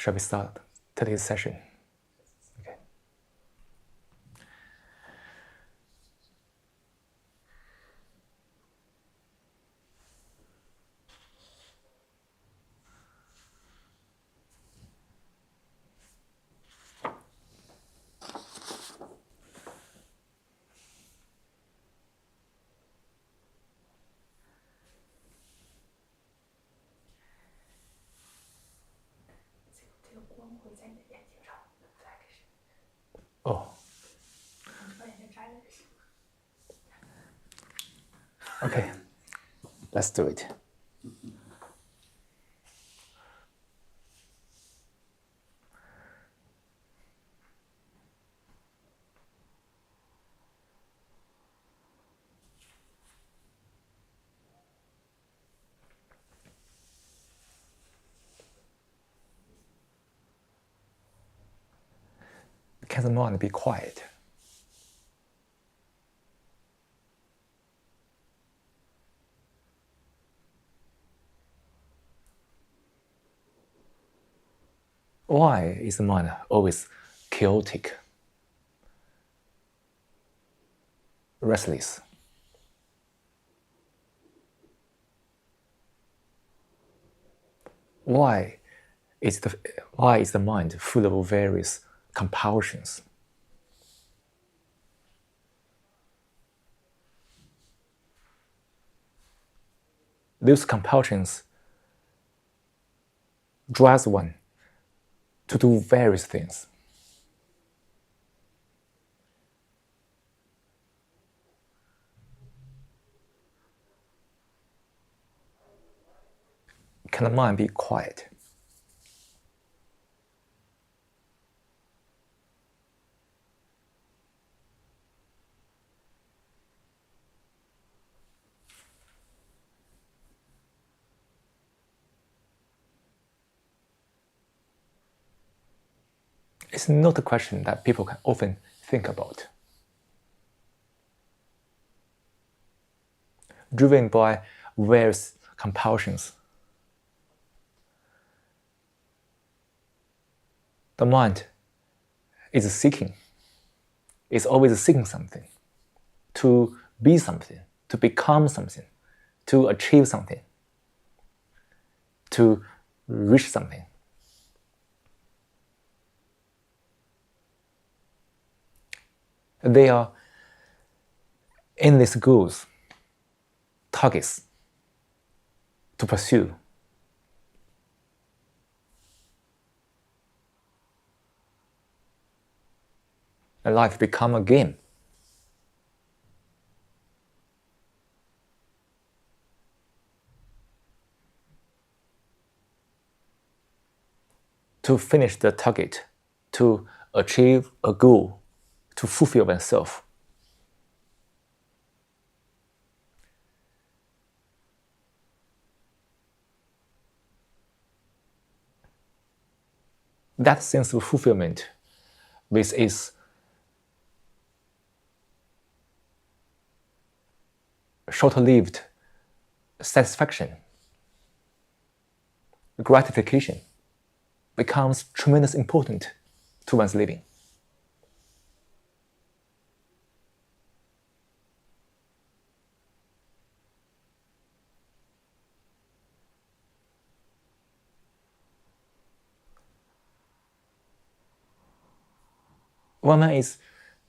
Shall we start today's session? Okay. Oh. Okay, let's do it. Can the mind be quiet? Why is the mind always chaotic, restless? Why is the mind full of various compulsions? Those compulsions drive one to do various things. Can the mind be quiet? It's not a question that people can often think about. Driven by various compulsions, the mind is seeking. It's always seeking something, to be something, to become something, to achieve something, to reach something. They are endless goals, targets to pursue. And life become a game. To finish the target, to achieve a goal, to fulfill oneself. That sense of fulfillment with its short-lived satisfaction, gratification, becomes tremendously important to one's living. When one is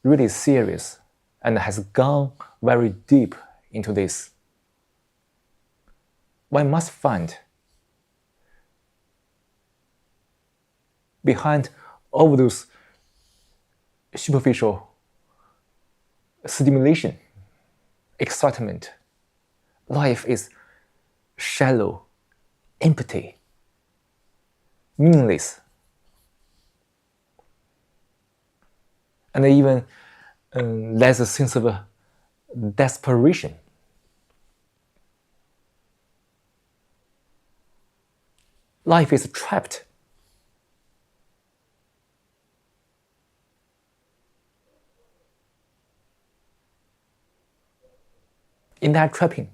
really serious and has gone very deep into this, one must find behind all those superficial stimulation, excitement, life is shallow, empty, meaningless, and even there's a sense of desperation. Life is trapped. In that trapping,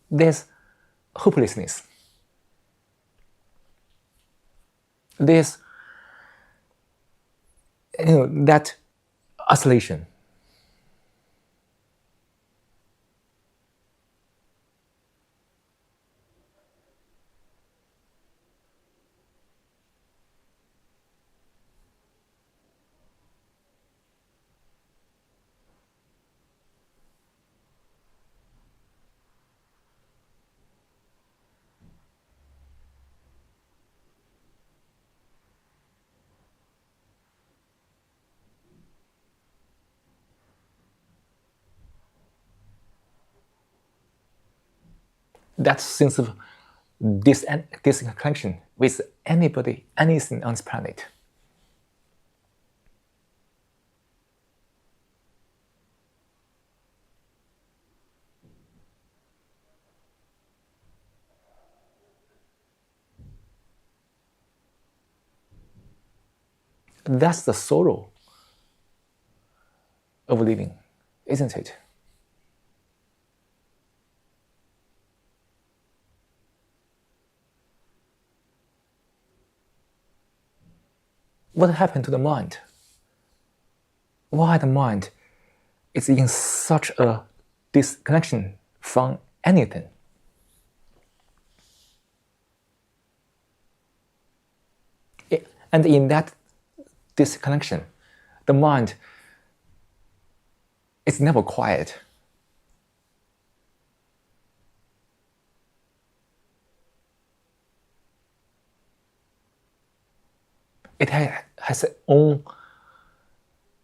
there's hopelessness. There's that oscillation. That sense of disconnection with anybody, anything on this planet. That's the sorrow of living, isn't it? What happened to the mind? Why the mind is in such a disconnection from anything? And in that disconnection, the mind is never quiet. It has its own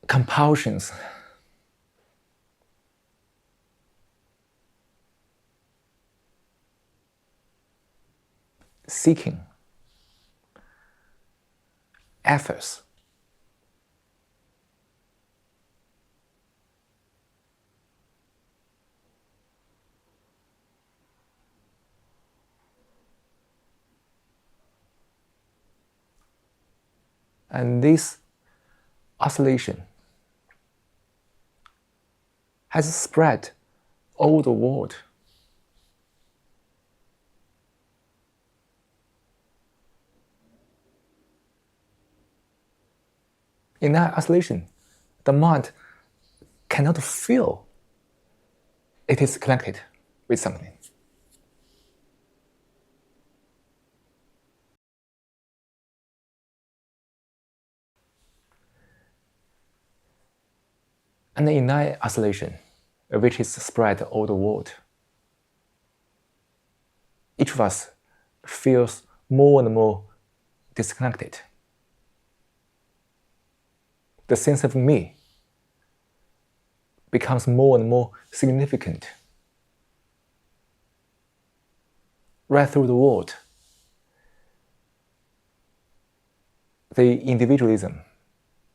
compulsions. Seeking, efforts. And this oscillation has spread all the world. In that oscillation, the mind cannot feel it is connected with something. And in that oscillation, which is spread all the world, each of us feels more and more disconnected. The sense of me becomes more and more significant. Right through the world, the individualism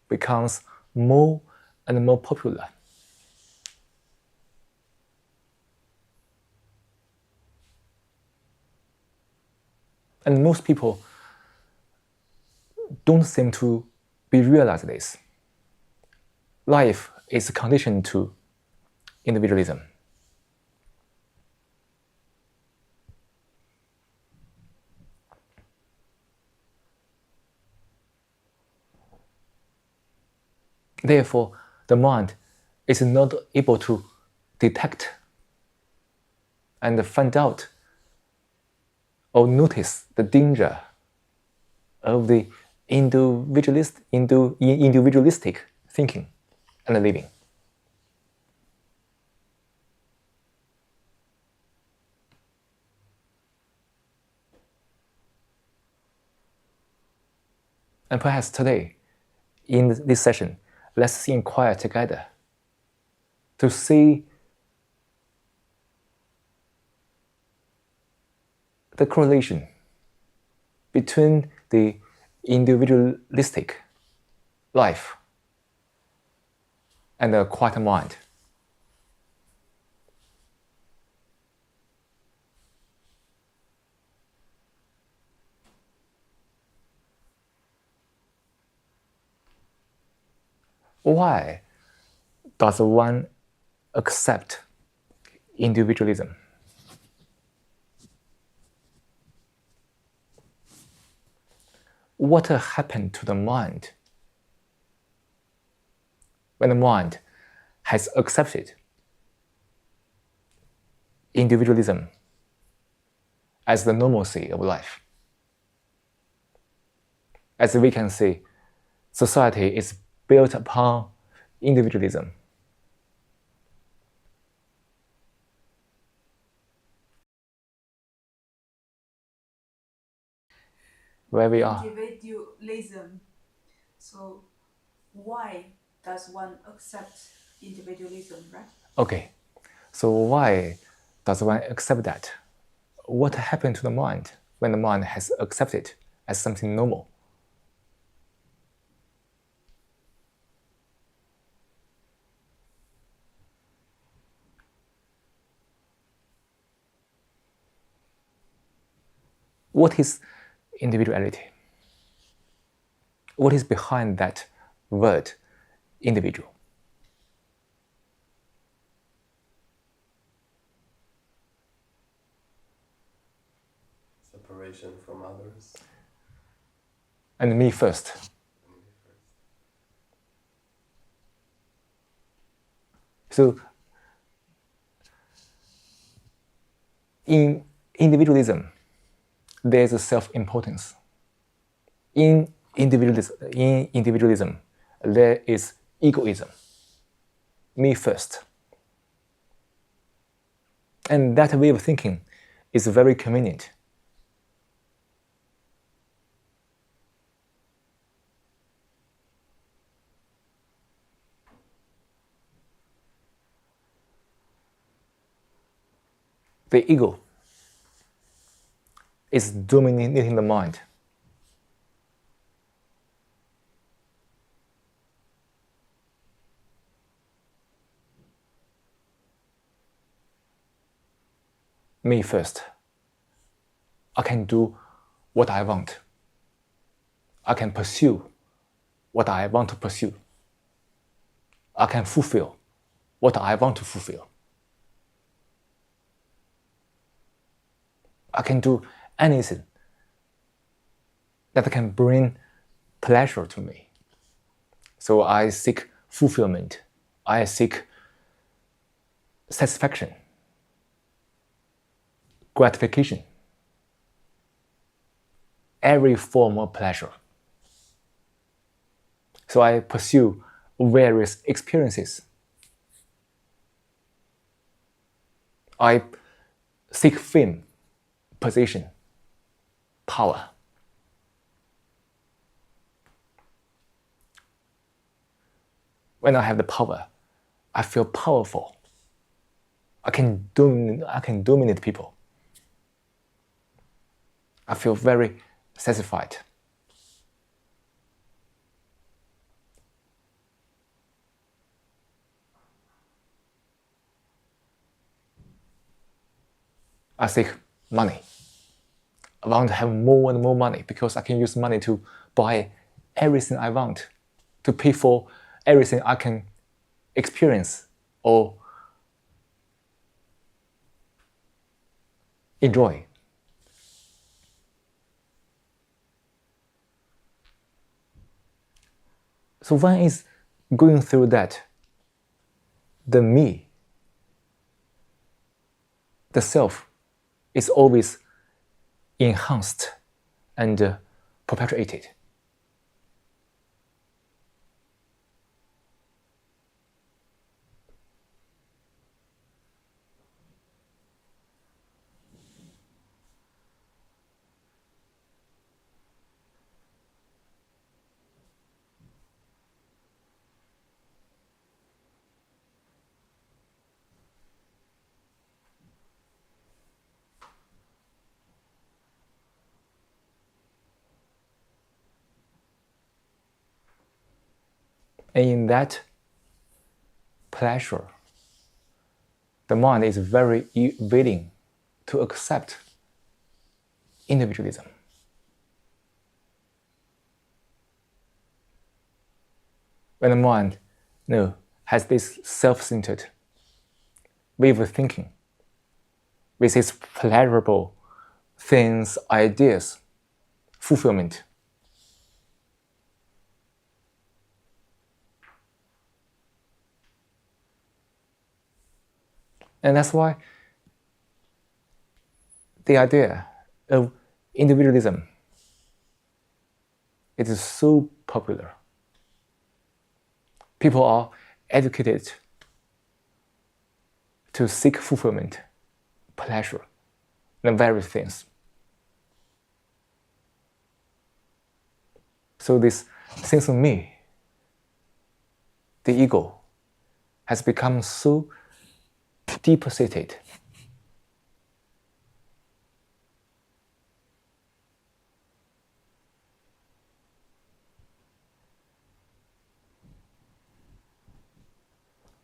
becomes more and more popular. And most people don't seem to be realized this. Life is conditioned to individualism. Therefore, the mind is not able to detect and find out or notice the danger of the individualistic thinking and living. And perhaps today, in this session, let's inquire together to see the correlation between the individualistic life and a quiet mind. Why does one accept individualism? what happened to the mind when the mind has accepted individualism as the normalcy of life? As we can see, society is built upon individualism. Where we are. Individualism. So why does one accept individualism, right? Okay, so why does one accept that? What happened to the mind when the mind has accepted it as something normal? What is individuality? What is behind that word, individual? Separation from others. And me first. So in individualism, there's a self-importance. In individualism, there is egoism. Me first. And that way of thinking is very convenient. The ego is dominating the mind. Me first. I can do what I want. I can pursue what I want to pursue. I can fulfill what I want to fulfill. I can do anything that can bring pleasure to me. So I seek fulfillment. I seek satisfaction, gratification, every form of pleasure. So I pursue various experiences. I seek fame, position, power. When I have the power, I feel powerful. I can dominate people. I feel very satisfied. I seek money. I want to have more and more money because I can use money to buy everything I want, to pay for everything I can experience or enjoy. So one is going through that. The me, the self, is always enhanced and perpetuated. And in that pleasure, the mind is very willing to accept individualism. When the mind has this self-centered way of thinking, with its pleasurable things, ideas, fulfillment, And that's why the idea of individualism, it is so popular. People are educated to seek fulfillment, pleasure, and various things. So this seems to me, the ego has become so deep-seated.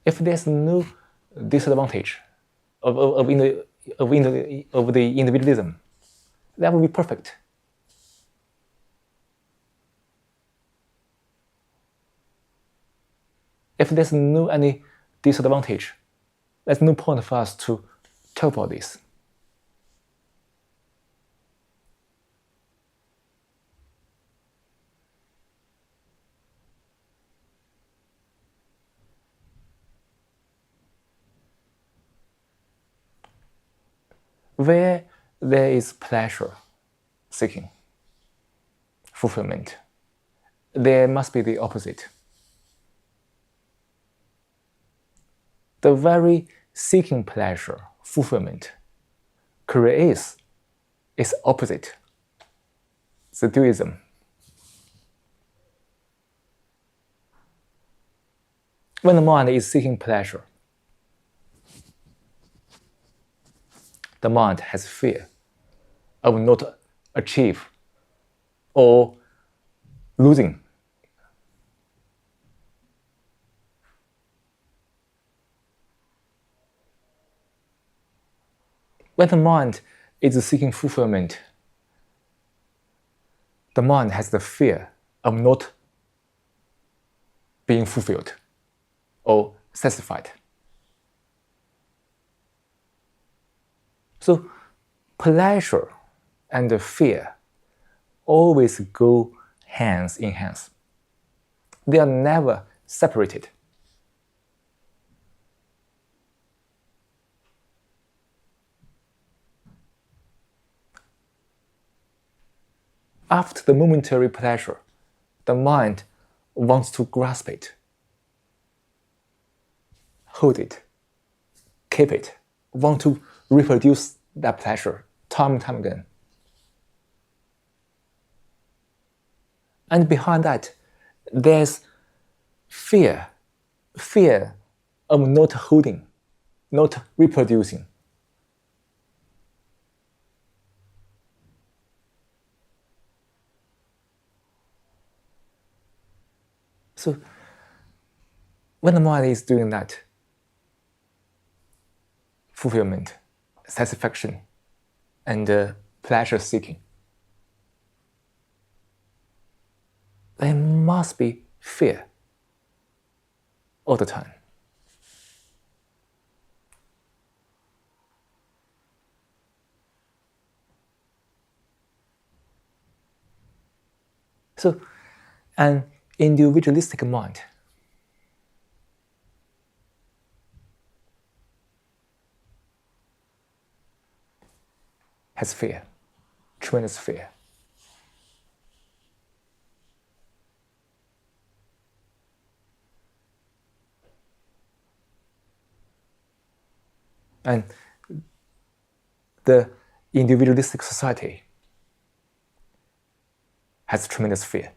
If there's no disadvantage of the individualism, that would be perfect. If there's no any disadvantage, there's no point for us to talk about this. Where there is pleasure seeking, fulfillment, there must be the opposite. The very seeking pleasure, fulfillment, creates its opposite, the dualism. When the mind is seeking pleasure, the mind has fear of not achieve or losing. When the mind is seeking fulfillment, the mind has the fear of not being fulfilled or satisfied. So pleasure and fear always go hands in hands. They are never separated. After the momentary pleasure, the mind wants to grasp it, hold it, keep it, want to reproduce that pleasure time and time again. And behind that, there's fear of not holding, not reproducing. So when the mind is doing that, fulfillment, satisfaction, and pleasure seeking, there must be fear all the time. So an individualistic mind has fear, tremendous fear. And the individualistic society has tremendous fear.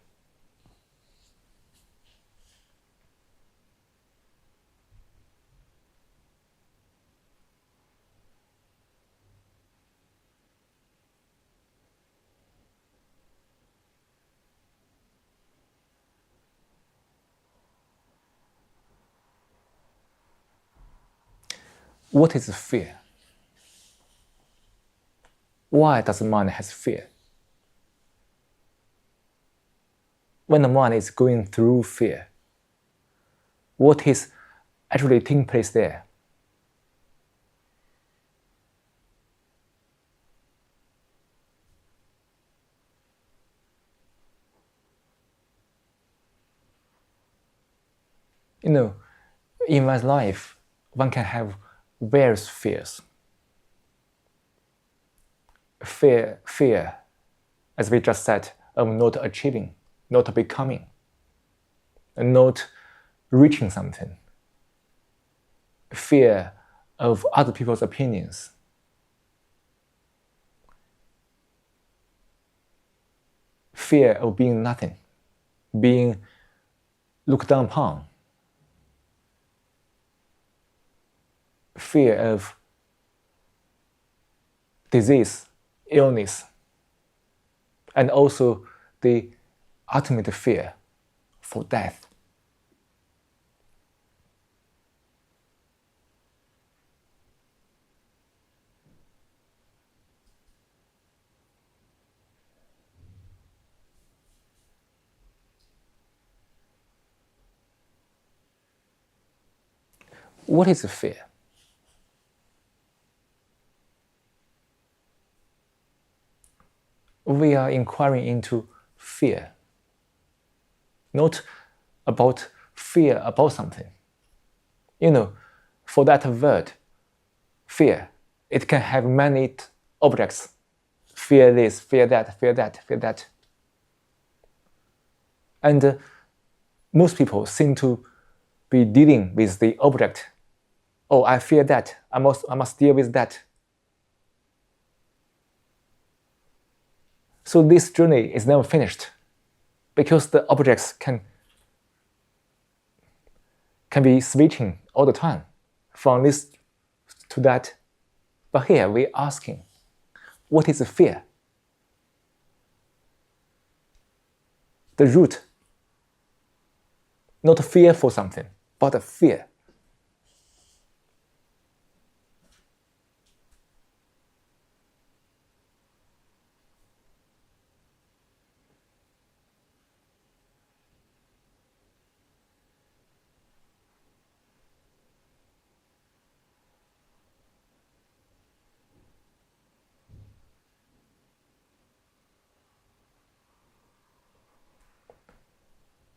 What is fear? Why does the mind have fear? When the mind is going through fear, what is actually taking place there? In one's life, one can have various fears. Fear, as we just said, of not achieving, not becoming, and not reaching something. Fear of other people's opinions. Fear of being nothing, being looked down upon. Fear of disease, illness, and also the ultimate fear for death. What is fear? We are inquiring into fear, not about fear about something. For that word, fear, it can have many objects. Fear this, fear that, fear that, fear that. And most people seem to be dealing with the object. Oh, I fear that. I must deal with that. So this journey is never finished because the objects can be switching all the time from this to that. But here we're asking, what is the fear? The root, not fear for something, but a fear.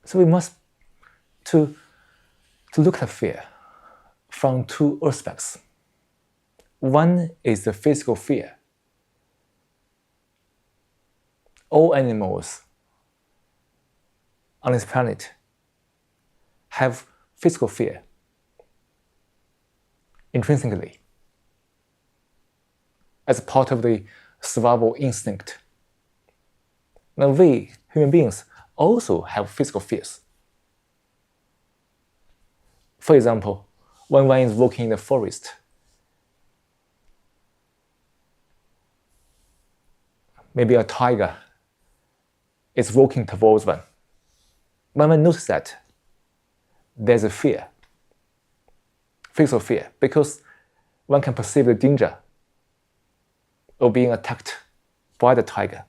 So we must to look at fear from two aspects. One is the physical fear. All animals on this planet have physical fear intrinsically as part of the survival instinct. Now we, human beings, also have physical fears. For example, when one is walking in the forest, maybe a tiger is walking towards one. When one notices that, there's a fear, physical fear, because one can perceive the danger of being attacked by the tiger.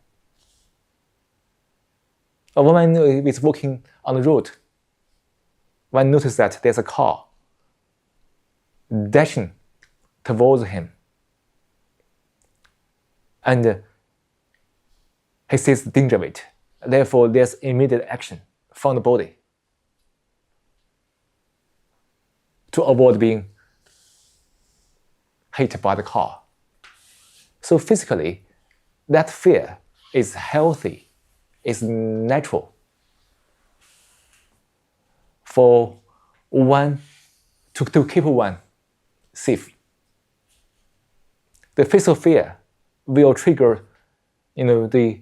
Or when one is walking on the road, one notices that there's a car dashing towards him. And he sees the danger of it. Therefore, there's immediate action from the body to avoid being hit by the car. So physically, that fear is healthy, is natural for one to keep one safe. The physical fear will trigger, the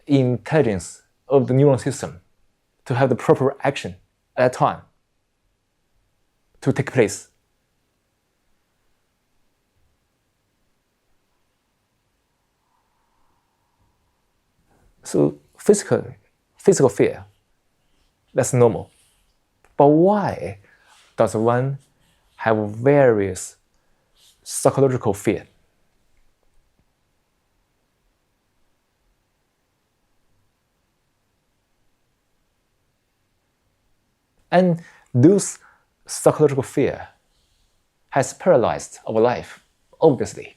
intelligence of the neuron system to have the proper action at that time to take place. So physical fear, that's normal. But why does one have various psychological fear? And those psychological fear has paralyzed our life, obviously.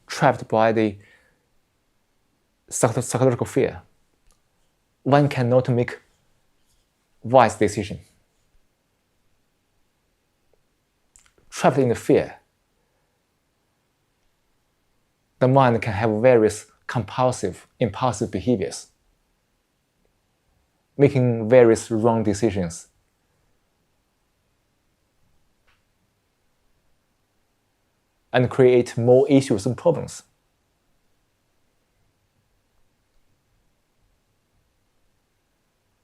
Trapped by the psychological fear, one cannot make wise decision. Trapped in the fear, the mind can have various compulsive, impulsive behaviors, making various wrong decisions. And create more issues and problems.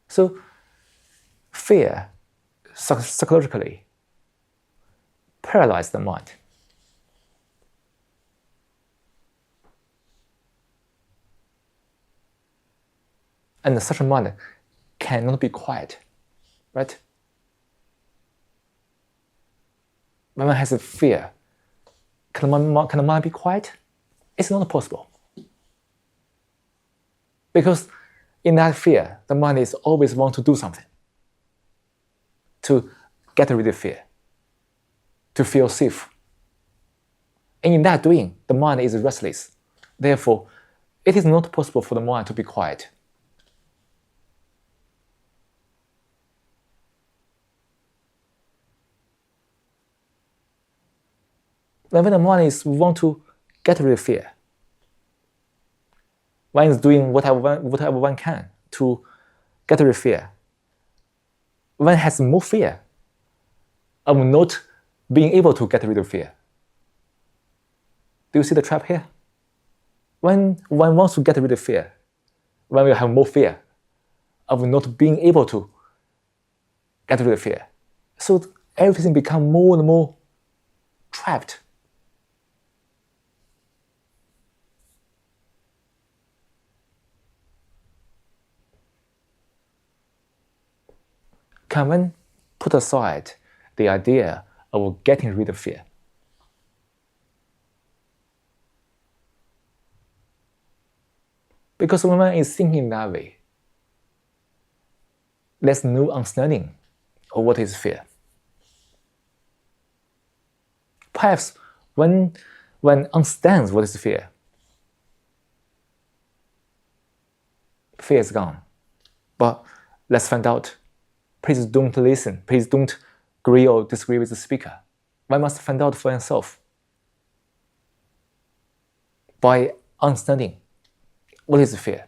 So, fear psychologically paralyzes the mind. And such a mind cannot be quiet, right? When one has a fear, can the mind be quiet? It's not possible. Because in that fear, the mind is always want to do something to get rid of fear, to feel safe. And in that doing, the mind is restless. Therefore, it is not possible for the mind to be quiet. When the mind is want to get rid of fear, one is doing whatever one can to get rid of fear. One has more fear of not being able to get rid of fear. Do you see the trap here? When one wants to get rid of fear, one will have more fear of not being able to get rid of fear. So everything becomes more and more trapped. Can one put aside the idea of getting rid of fear? Because when one is thinking that way, there's no understanding of what is fear. Perhaps when one understands what is fear, fear is gone. But let's find out. Please don't listen. Please don't agree or disagree with the speaker. One must find out for oneself by understanding what is fear.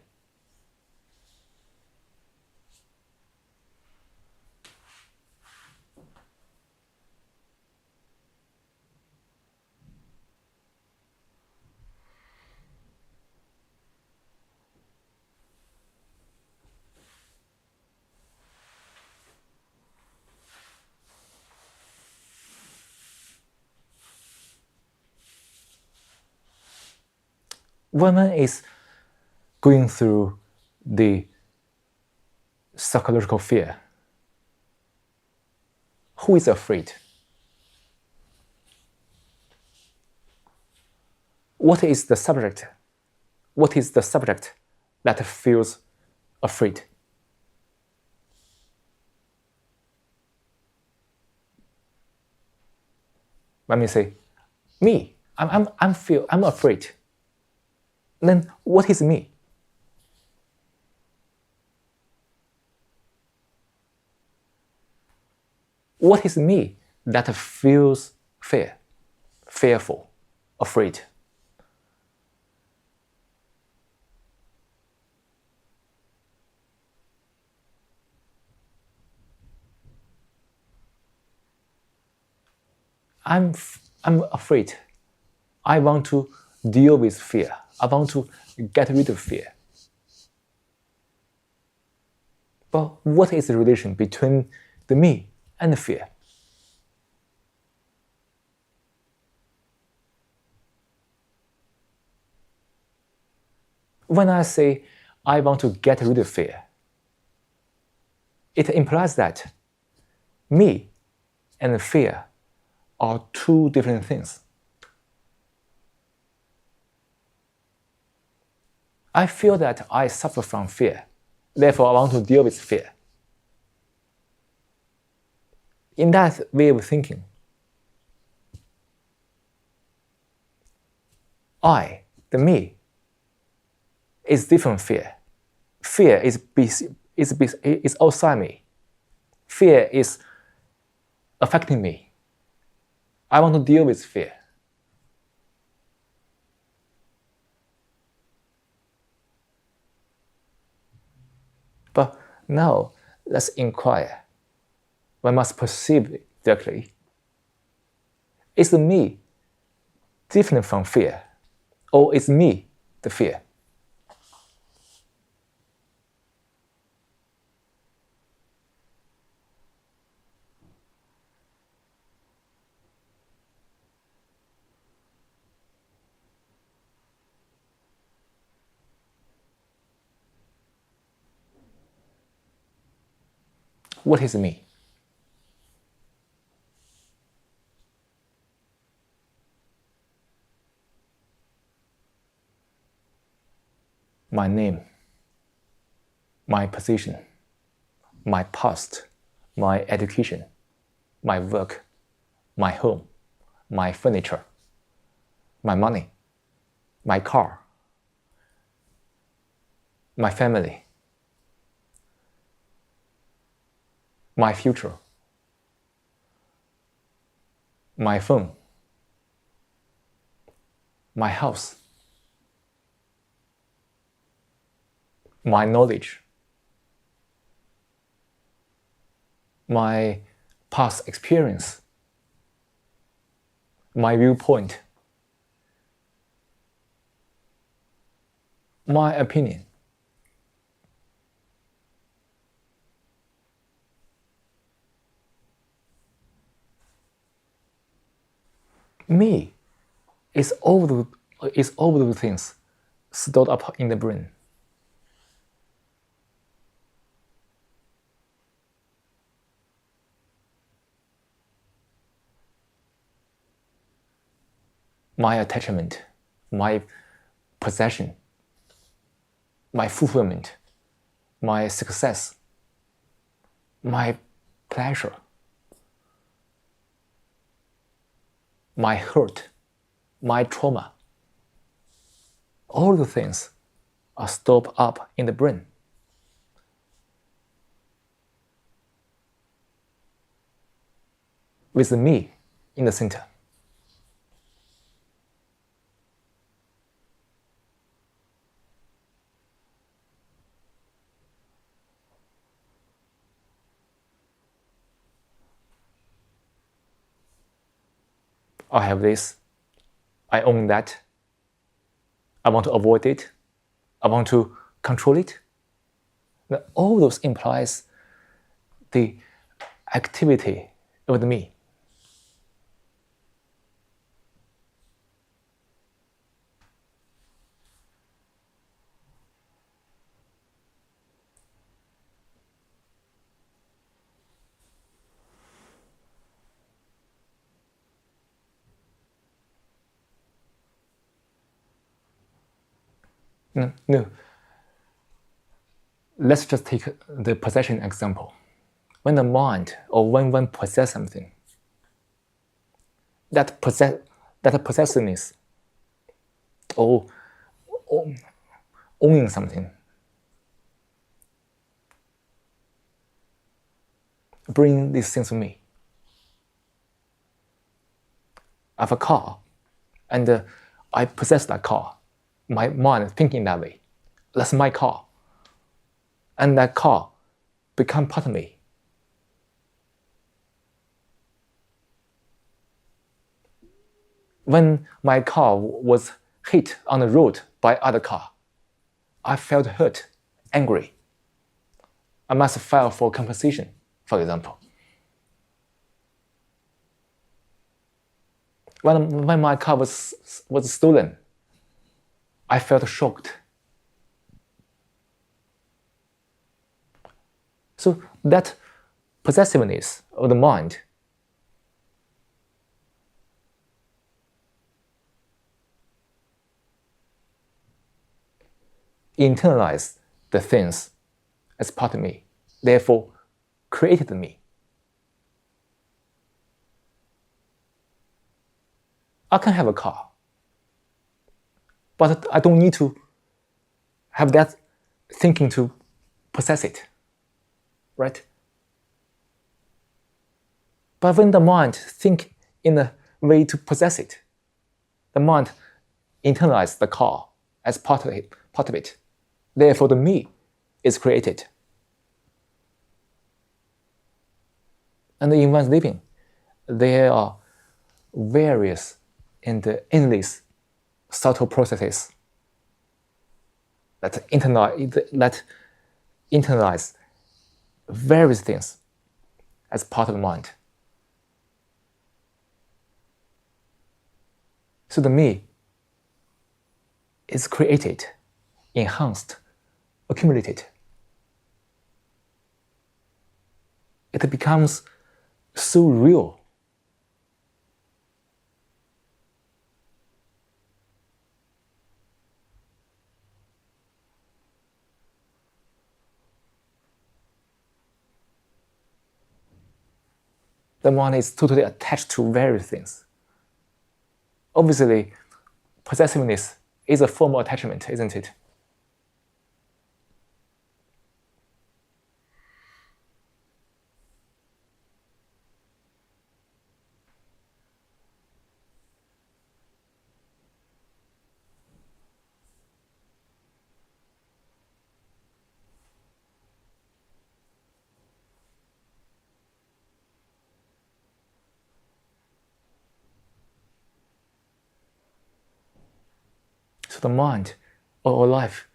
When one is going through the psychological fear, who is afraid? What is the subject? What is the subject that feels afraid? Let me say, me. I'm afraid. Then what is me? What is me that feels fearful, afraid? I'm afraid. I want to deal with fear. I want to get rid of fear. But what is the relation between the me and the fear? When I say I want to get rid of fear, it implies that me and fear are two different things. I feel that I suffer from fear. Therefore, I want to deal with fear. In that way of thinking, I, the me, is different fear. Fear is outside me. Fear is affecting me. I want to deal with fear. But now, let's inquire. One must perceive it directly. Is me different from fear? Or is me the fear? What is me? My name, my position, my past, my education, my work, my home, my furniture, my money, my car, my family, my future, my phone, my house, my knowledge, my past experience, my viewpoint, my opinion. Me is all those things stored up in the brain. My attachment, my possession, my fulfillment, my success, my pleasure, my hurt, my trauma. All the things are stored up in the brain. With me in the center. I have this, I own that, I want to avoid it, I want to control it. Now, all those implies the activity of the me. No. Let's just take the possession example. When the mind or when one possesses something, that possessiveness or owning something bring these things to me. I have a car, and I possess that car. My mind thinking that way. That's my car. And that car become part of me. When my car was hit on the road by other car, I felt hurt, angry. I must file for compensation, for example. When my car was stolen, I felt shocked. So that possessiveness of the mind internalized the things as part of me, therefore created me. I can have a car, but I don't need to have that thinking to possess it, right? But when the mind think in a way to possess it, the mind internalizes the car as part of it. Therefore, the me is created. And in one's living, there are various and endless subtle processes that internalize various things as part of the mind. So the me is created, enhanced, accumulated. It becomes so real. The mind is totally attached to various things. Obviously, possessiveness is a form of attachment, isn't it? So the mind or our life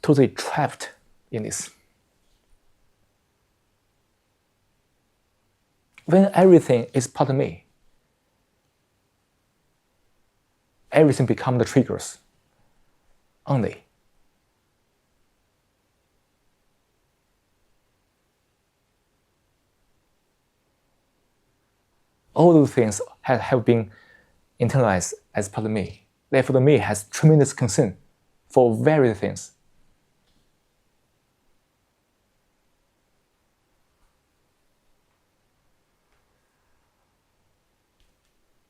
totally trapped in this. When everything is part of me, everything becomes the triggers only. All those things have been internalized as part of me. Therefore, the me has tremendous concern for various things.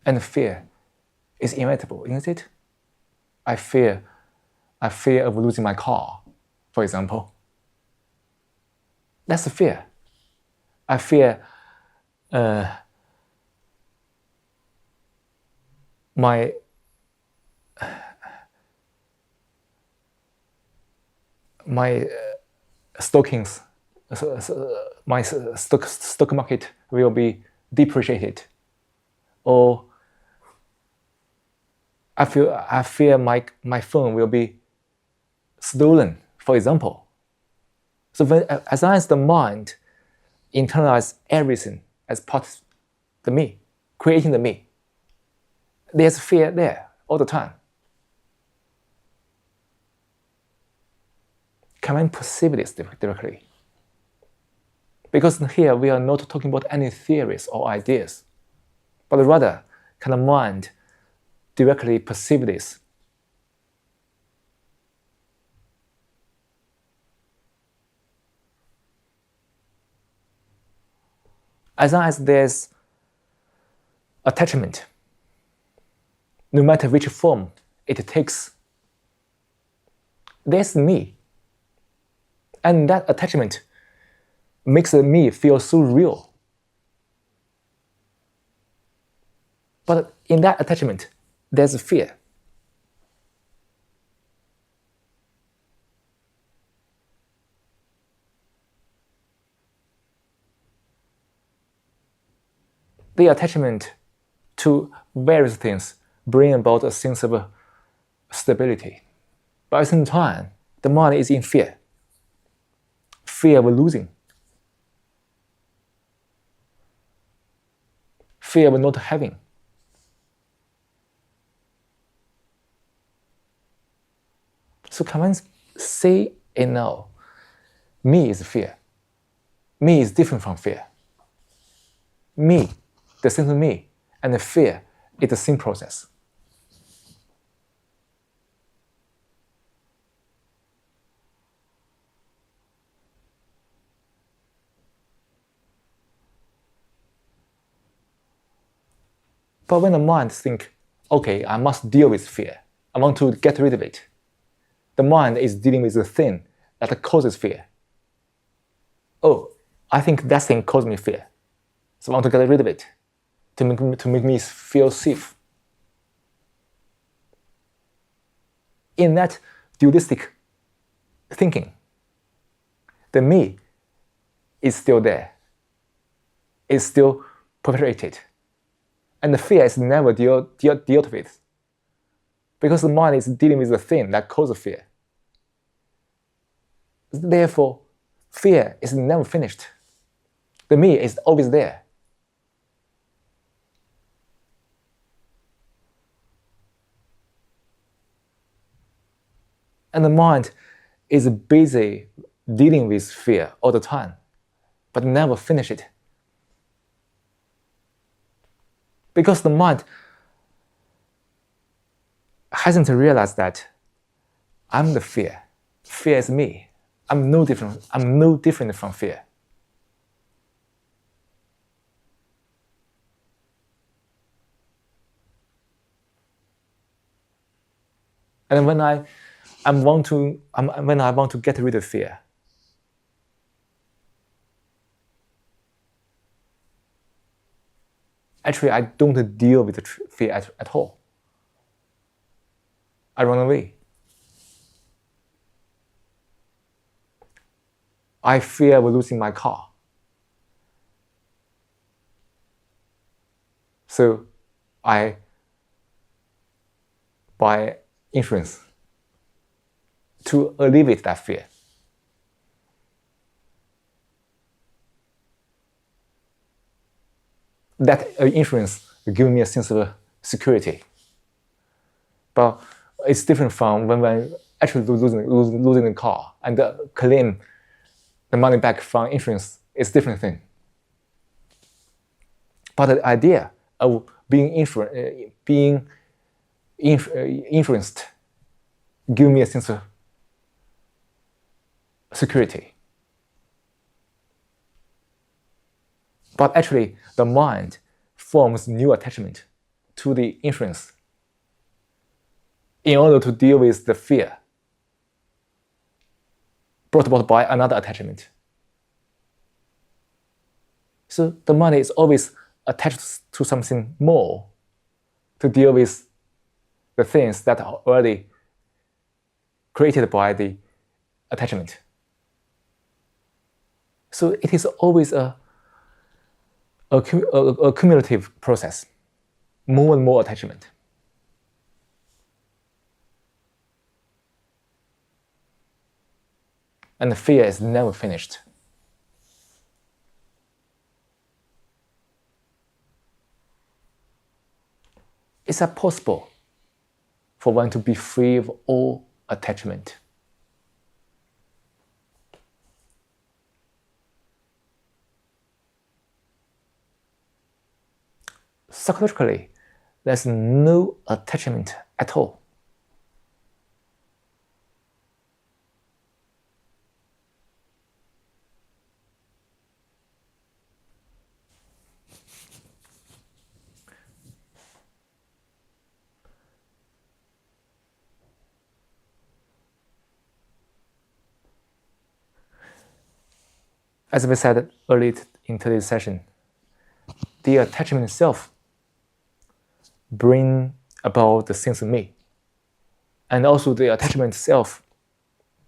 And fear is inevitable, isn't it? I fear of losing my car, for example. That's a fear. I fear my stockings, my stock market will be depreciated, or I fear my phone will be stolen, for example. So as long as the mind internalizes everything as part of the me, creating the me, there's fear there all the time. Can one perceive this directly? Because here we are not talking about any theories or ideas, but rather can the mind directly perceive this? As long as there's attachment, no matter which form it takes, there's me. And that attachment makes me feel so real. But in that attachment, there's fear. The attachment to various things bring about a sense of stability. But at the same time, the mind is in fear. Fear of losing. Fear of not having. So can one say and know, me is fear. Me is different from fear. Me, the sense of me, and the fear is the same process. But when the mind thinks, okay, I must deal with fear, I want to get rid of it, the mind is dealing with the thing that causes fear. Oh, I think that thing caused me fear, so I want to get rid of it to make me feel safe. In that dualistic thinking, the me is still there, is still perpetuated, and the fear is never dealt with, because the mind is dealing with the thing that causes fear. Therefore, fear is never finished. The me is always there. And the mind is busy dealing with fear all the time, but never finish it. Because the mind hasn't realized that I'm the fear. Fear is me. I'm no different from fear. And when I want to get rid of fear, actually I don't deal with the fear at all. I run away. I fear losing my car. So I buy insurance to alleviate that fear. That insurance gives me a sense of security. But it's different from when I'm actually losing the car and claim the money back from insurance. It's a different thing. But the idea of being influenced gives me a sense of security. But actually, the mind forms new attachment to the influence in order to deal with the fear brought about by another attachment. So the mind is always attached to something more to deal with the things that are already created by the attachment. So it is always a cumulative process, more and more attachment. And the fear is never finished. Is that possible for one to be free of all attachment? Psychologically, there's no attachment at all. As we said earlier in today's session, the attachment itself brings about the sense of me. And also the attachment itself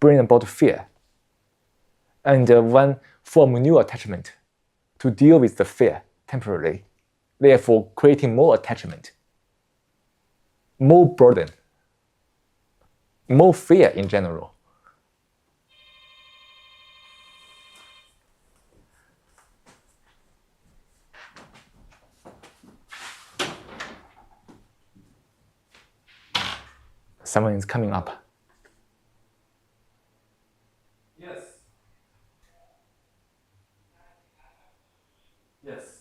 brings about fear. And one form new attachment to deal with the fear temporarily, therefore creating more attachment, more burden, more fear in general. Someone is coming up. Yes. Yes.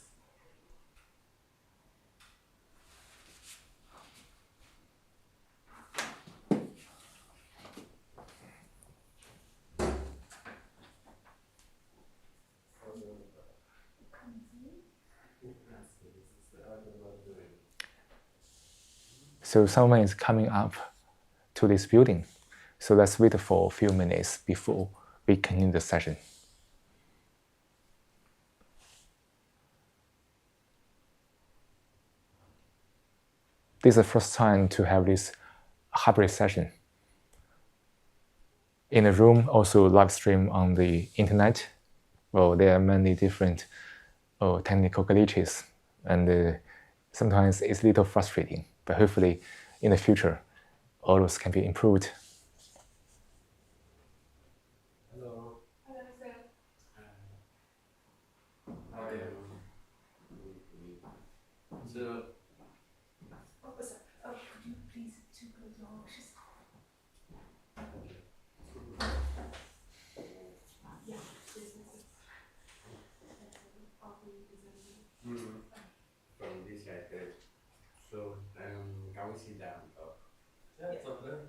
So someone is coming up to this building. So let's wait for a few minutes before we continue the session. This is the first time to have this hybrid session. In the room, also live stream on the internet. Well, there are many different technical glitches, and sometimes it's a little frustrating. But hopefully, in the future, all those can be improved. Hello. Hello, sir. How are you? So, Oh, sir. Oh, could you please to close your eyes? Yeah, this is it. from this side, right? So, can we sit down? Oh, yeah, it's up there.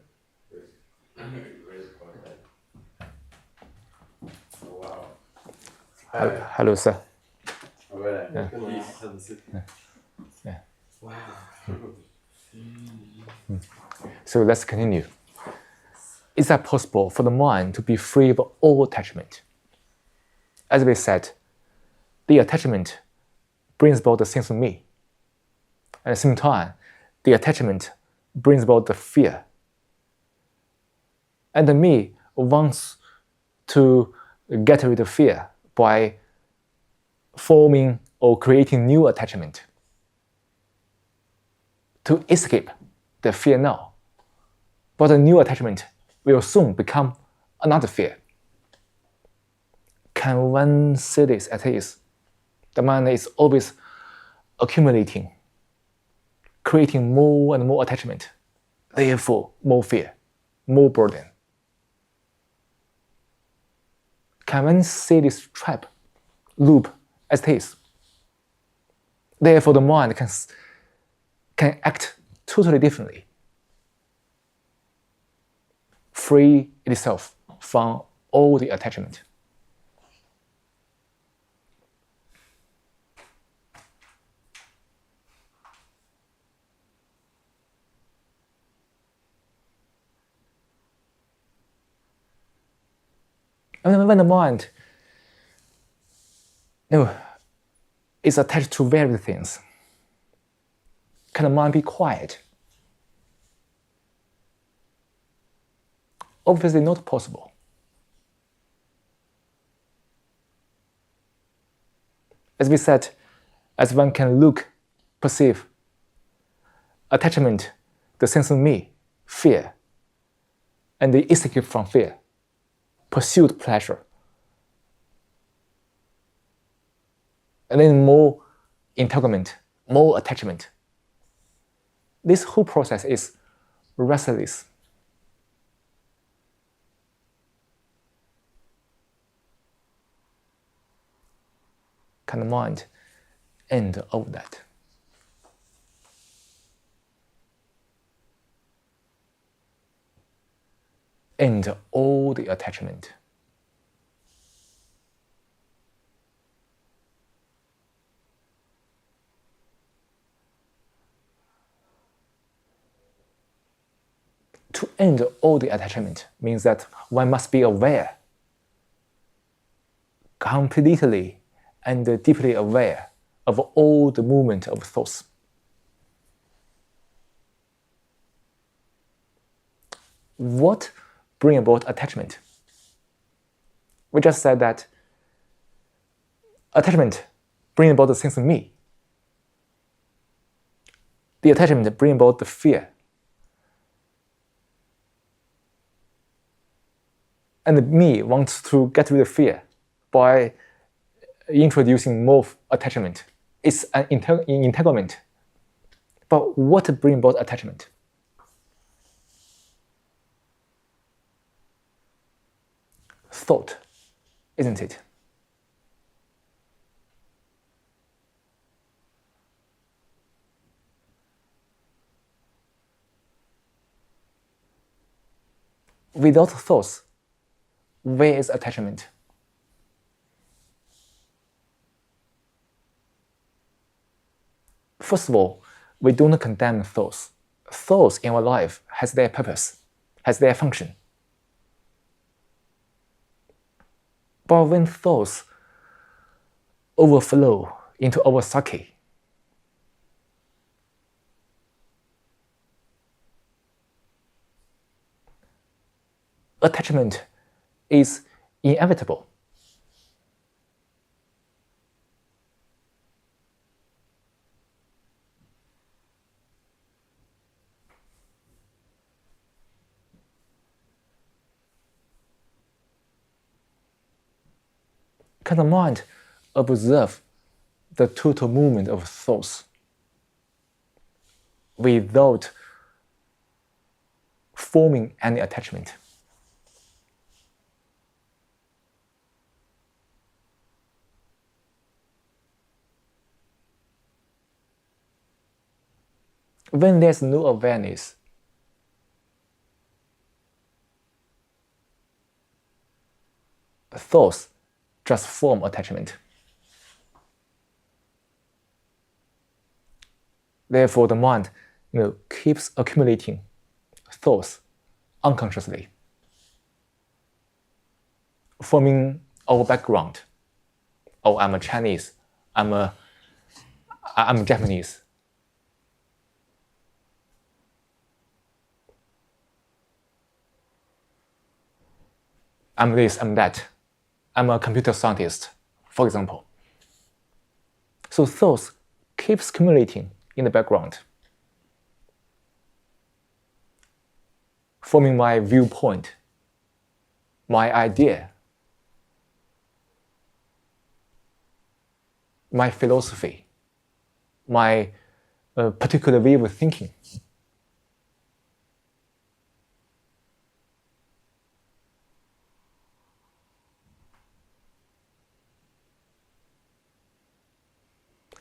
Very important. Oh, wow. Hello, sir. Well, Yeah. please have a seat. Yeah. Wow. So let's continue. Is that possible for the mind to be free of all attachment? As we said, the attachment brings about the sense of me. At the same time, the attachment brings about the fear. And the me wants to get rid of fear by forming or creating new attachment to escape the fear now. But the new attachment will soon become another fear. Can one say this as it is? The mind is always accumulating, creating more and more attachment, therefore more fear, more burden. Can one see this trap, loop as it is? Therefore the mind can act totally differently, free itself from all the attachment. And when the mind is attached to various things, can the mind be quiet? Obviously not possible. As we said, as one can look, perceive, attachment, the sense of me, fear, and the escape from fear, pursued pleasure, and then more entanglement, more attachment. This whole process is restless. Can the mind end all that? End all the attachment. To end all the attachment means that one must be aware, completely and deeply aware of all the movement of thoughts. What brings about attachment? We just said that attachment brings about the sense of me. The attachment brings about the fear. And the me wants to get rid of fear by introducing more attachment. It's an entanglement. But what brings about attachment? Thought, isn't it? Without thoughts, where is attachment? First of all, we don't condemn thoughts. Thoughts in our life has their purpose, has their function. But when thoughts overflow into our psyche, attachment is inevitable. Can the mind observe the total movement of thoughts without forming any attachment? When there's no awareness, thoughts just form attachment. Therefore, the mind keeps accumulating thoughts unconsciously, forming our background. Oh, I'm a Chinese. I'm Japanese. I'm this, I'm that. I'm a computer scientist, for example. So thoughts keeps accumulating in the background, forming my viewpoint, my idea, my philosophy, my particular way of thinking.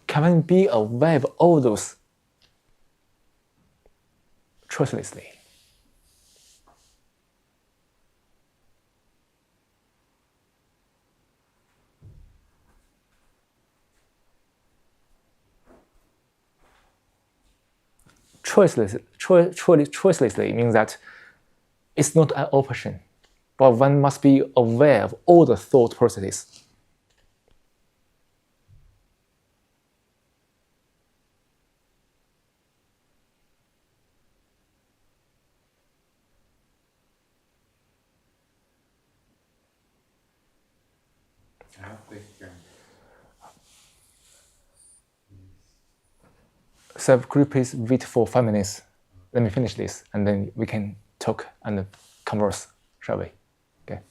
Can one be aware of all those choicelessly? Choicelessly means that it's not an option, but one must be aware of all the thought processes. So could you please wait for 5 minutes? Let me finish this, and then we can talk and converse, shall we? Okay.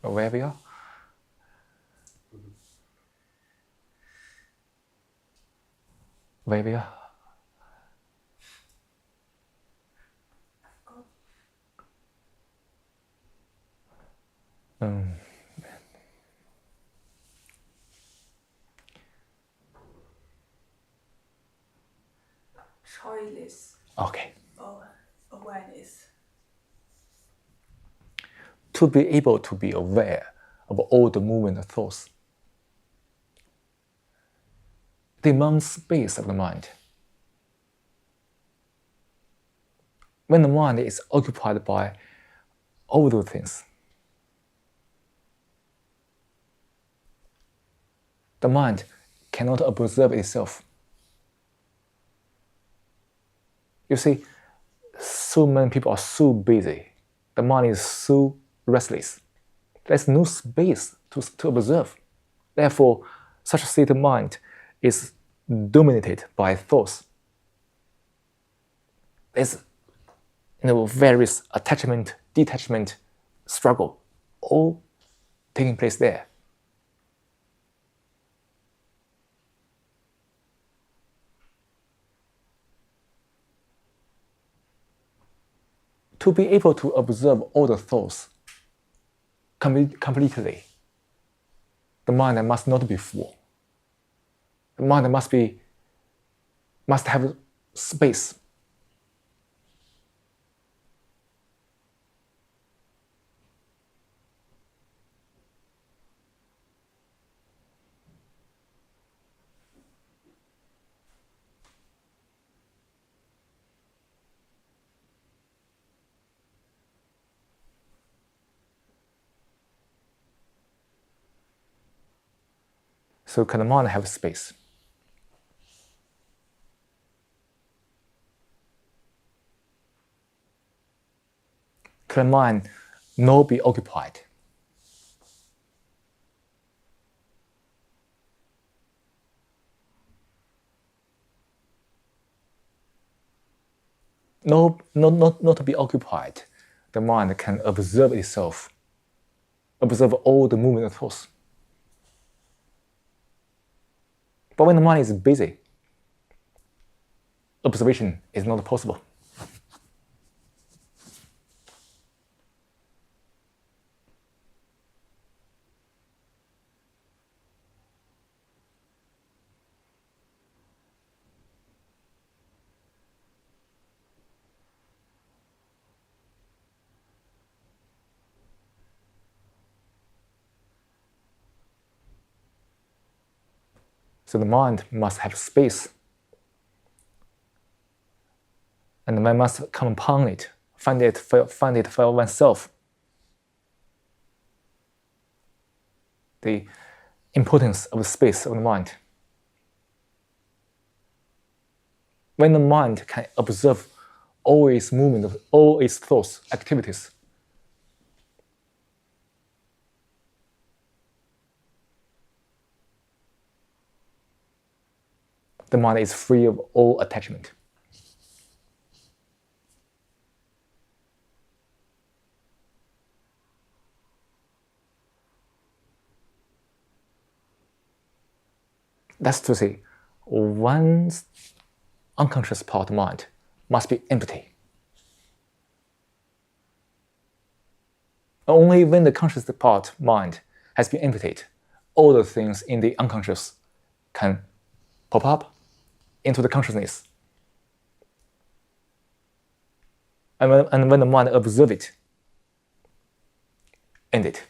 Where we are? Where we are? Choiceless Okay. awareness. To be able to be aware of all the movement of thoughts demands space of the mind. When the mind is occupied by all those things, the mind cannot observe itself. You see, so many people are so busy. The mind is so restless. There's no space to observe. Therefore, such a state of mind is dominated by thoughts. There's various attachment, detachment, struggle, all taking place there. To be able to observe all the thoughts completely, the mind must not be full. The mind must have space. So can the mind have space? Can the mind not be occupied? Not to be occupied. The mind can observe itself, observe all the movement of thoughts. But when the mind is busy, observation is not possible. So the mind must have space. And the mind must come upon it, find it for oneself. The importance of the space of the mind. When the mind can observe all its movement, all its thoughts, activities, the mind is free of all attachment. That's to say, one's unconscious part of mind must be empty. Only when the conscious part mind has been emptied, all the things in the unconscious can pop up into the consciousness. And when the mind observes it, end it.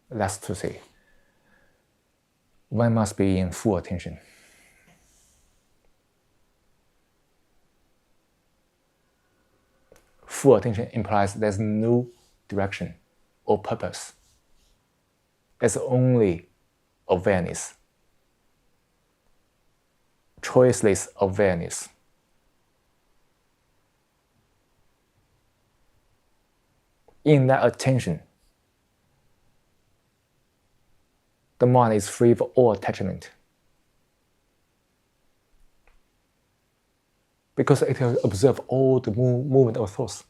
That's to say, one must be in full attention. Full attention implies there's no direction or purpose. There's only awareness, choiceless awareness. In that attention, the mind is free of all attachment. Because it will observe all the movement of thoughts.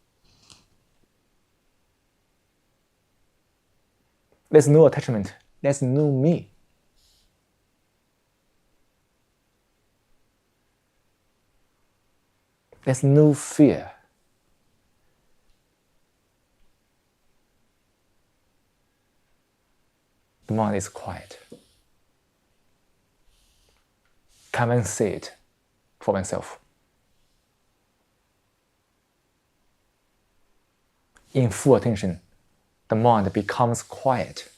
There's no attachment. There's no me. There's no fear. The mind is quiet. Can one see it for oneself? In full attention, the mind becomes quiet.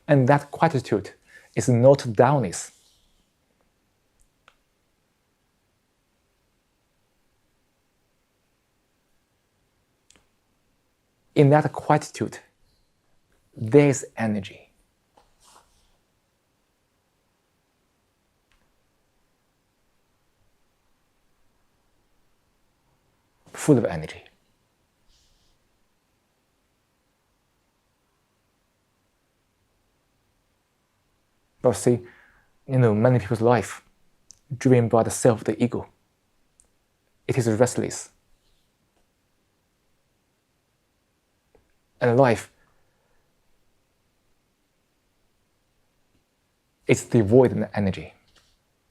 And that quietude is not downness. In that quietude, there is energy. Full of energy. But see, many people's life driven by the self, the ego. It is restless. And life it's devoid of energy,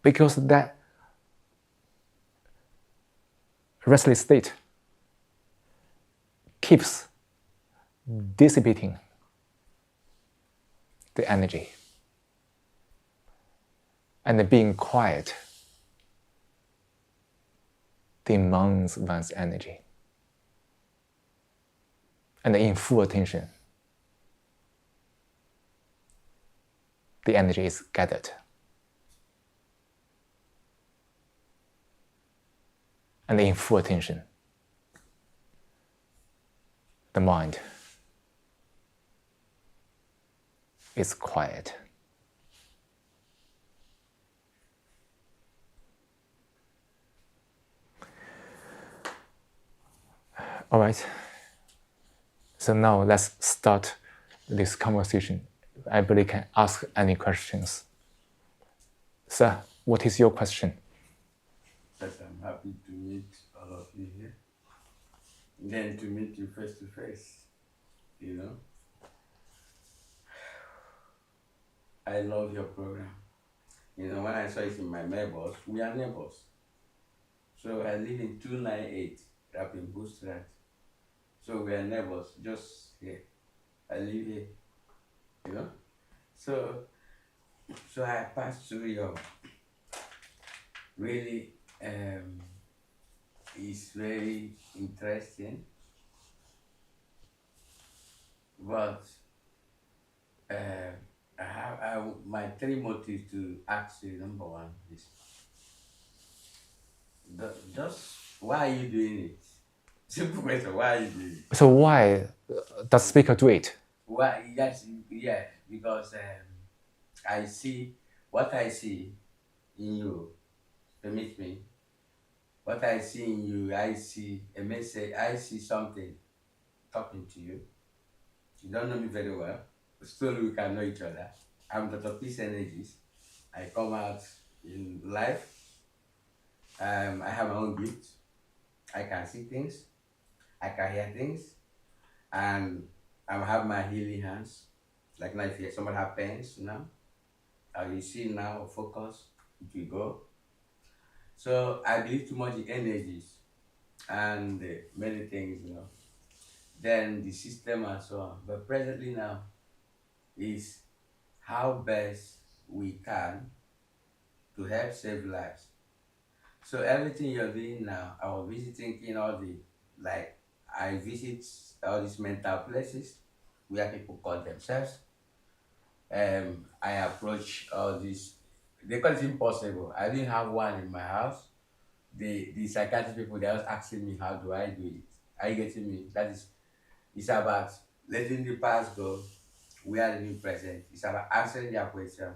because that restless state keeps dissipating the energy, and being quiet demands one's energy. And in full attention, the energy is gathered. And in full attention, the mind is quiet. All right. So now let's start this conversation. Everybody can ask any questions. Sir, what is your question? Yes, I'm happy to meet all of you here. And then to meet you face to face, you know. I love your program. You know, when I saw it in my neighbors, we are neighbors. So I live in 298 Rapping Boostrat. So we are neighbors, just here. I live here, you know. So I passed through your really it's very interesting. But I have my three motives to ask you. Number one is just why are you doing it? Simple question. Why are you doing it? So why does speaker do it? Why? Yes, yeah. Because I see what I see in you. Permit me. What I see in you, I see a message. I see something talking to you. You don't know me very well. Still, we can know each other. I'm Dr. Peace Energies. I come out in life. I have my own gift. I can see things. I can hear things. And I have my healing hands. Like now, if somebody has pains, you know, you see now, focus, it will go. So I believe too much in energies and many things, you know. Then the system and so on. But presently now is how best we can to help save lives. So everything you're doing now, I was visiting all the, like, I visit all these mental places where people call themselves. I approach all these, they call it impossible. I didn't have one in my house. The psychiatrist people, they're just asking me, how do I do it? Are you getting me? That is, it's about letting the past go, we are living present. It's about answering their questions.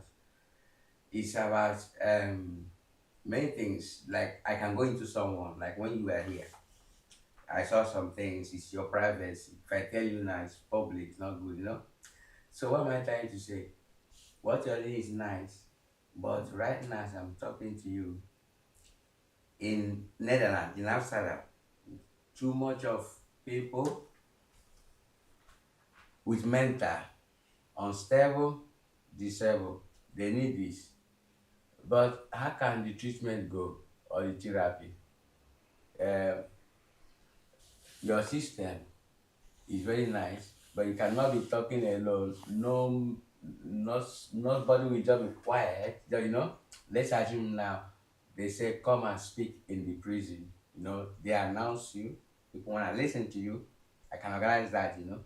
It's about many things. Like I can go into someone, like when you were here, I saw some things, it's your privacy. If I tell you now, it's public, it's not good, you know? So what am I trying to say? What you're doing is nice, but right now as I'm talking to you, in Netherlands, in Amsterdam, too much of people with mental, unstable, disabled, they need this. But how can the treatment go or the therapy? Your system is very nice, but you cannot be talking alone. Nobody will just be quiet. You know, let's assume now they say come and speak in the prison. You know, they announce you. People want to listen to you. I can organize that. You know,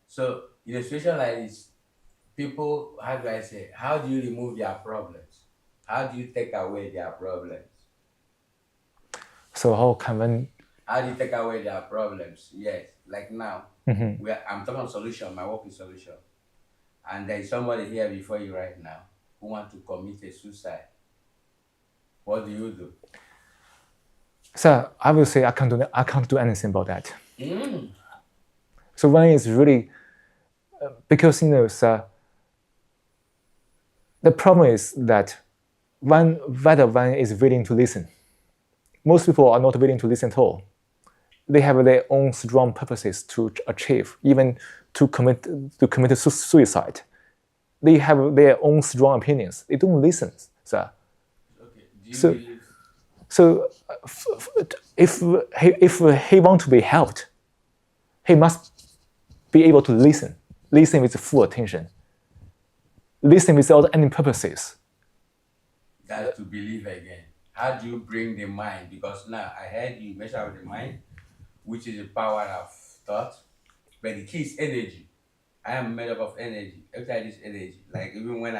so in a situation like this, people, how do I say? How do you remove their problems? How do you take away their problems? So how can one? How do you take away their problems? Yes, like now, I'm talking about solution, my work is solution. And there is somebody here before you right now who wants to commit a suicide. What do you do? Sir, I will say I can't do anything about that. So one is really, because, you know, sir, the problem is that whether one is willing to listen. Most people are not willing to listen at all. They have their own strong purposes to achieve, even to commit suicide. They have their own strong opinions. They don't listen, sir. Okay. Do you believe? So if he want to be helped, he must be able to listen with full attention, listen without any purposes. That's to believe again. How do you bring the mind? Because now I heard you measure with the mind, which is the power of thought, but the key is energy. I am made up of energy. Every time this energy, like even when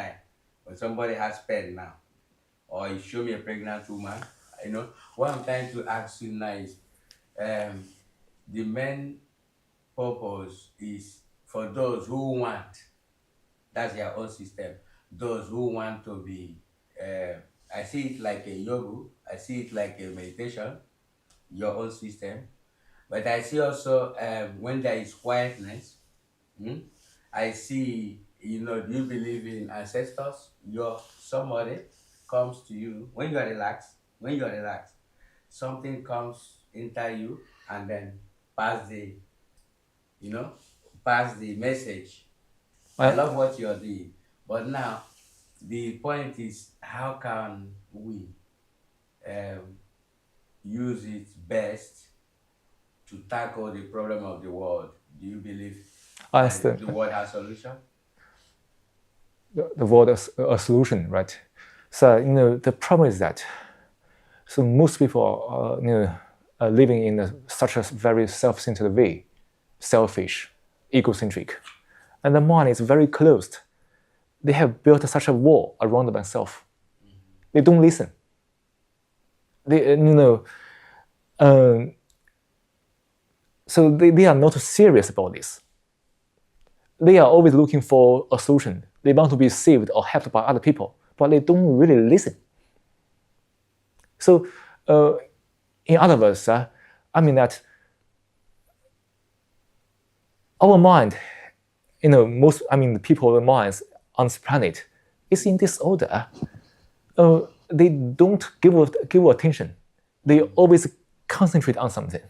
somebody has pen now, or you show me a pregnant woman, what I'm trying to ask you now is, the main purpose is for those who want, that's their own system, those who want to be, I see it like a yoga, I see it like a meditation, your own system, but I see also when there is quietness, I see, do you believe in ancestors? Somebody comes to you when you are relaxed, something comes into you and then pass the message. I love what you're doing, but now the point is, how can we use it best to tackle the problem of the world? Do you believe the world has a solution? The world is a solution, right? So the problem is that most people are living in such a very self-centered way, selfish, egocentric, and the mind is very closed. They have built such a wall around themselves. They don't listen. So they are not serious about this. They are always looking for a solution. They want to be saved or helped by other people, but they don't really listen. So, in other words, I mean that our mind, the people's minds on this planet is in disorder. They don't give attention. They always concentrate on something.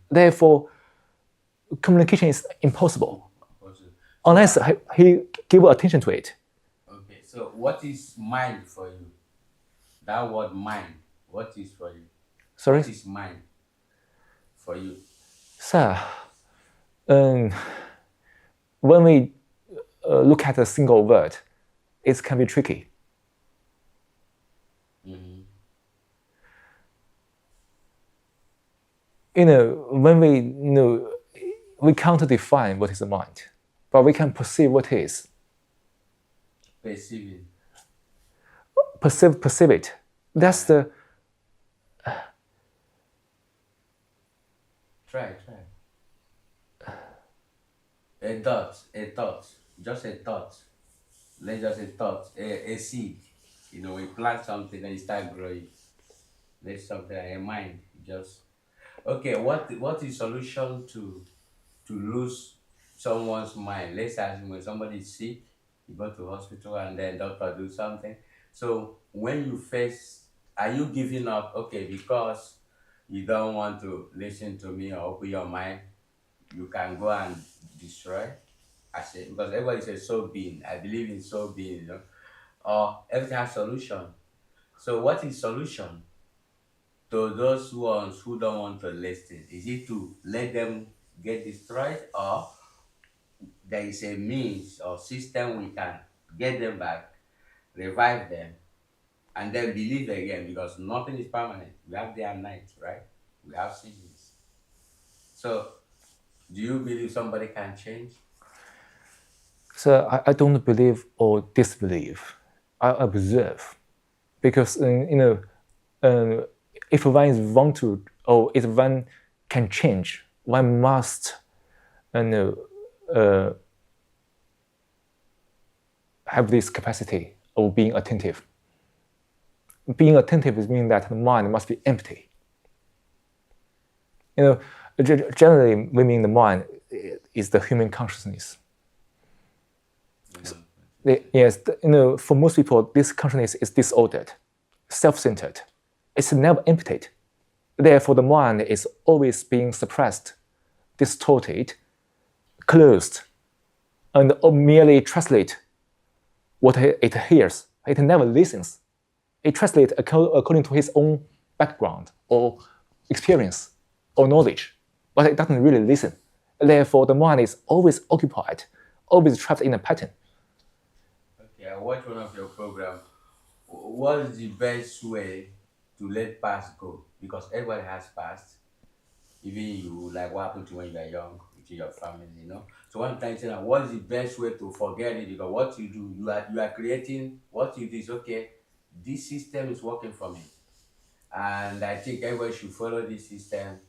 Therefore, communication is impossible unless he give attention to it. Okay, so what is mind for you? That word mind, what is for you? Sorry? What is mind for you? Sir, when we look at a single word, it can be tricky. When we can't define what is the mind, but we can perceive what is. Perceiving. Perceive it. That's the. Try. A thought, just a thought. Let's just a thought, a seed. We plant something and it start growing. There's something like a mind, just. Okay, what is solution to lose someone's mind? Let's assume when somebody is sick, you go to hospital and then doctor do something. So when you face, are you giving up? Okay, because you don't want to listen to me or open your mind, you can go and destroy. Because everybody says soul being. I believe in soul being, or everything has solution. So what is solution to those ones who don't want to listen? Is it to let them get destroyed, or there is a means or system we can get them back, revive them, and then believe again? Because nothing is permanent. We have day and night, right? We have seasons. So do you believe somebody can change? So I don't believe or disbelieve. I observe, because if one want to, or if one can change, one must, have this capacity of being attentive. Being attentive means that the mind must be empty. Generally, we mean the mind is the human consciousness. Yes, for most people, this consciousness is disordered, self-centered. It's never emptied. Therefore, the mind is always being suppressed, distorted, closed, and merely translate what it hears. It never listens. It translates according to his own background or experience or knowledge, but it doesn't really listen. Therefore, the mind is always occupied, always trapped in a pattern. Okay, I watched one of your programs. What is the best way to let past go? Because everybody has past. Even you, like what happened to when you were young with your family, you know. So one time saying, what is the best way to forget it? Because what you do, you are creating. What you do is okay. This system is working for me, and I think everybody should follow this system,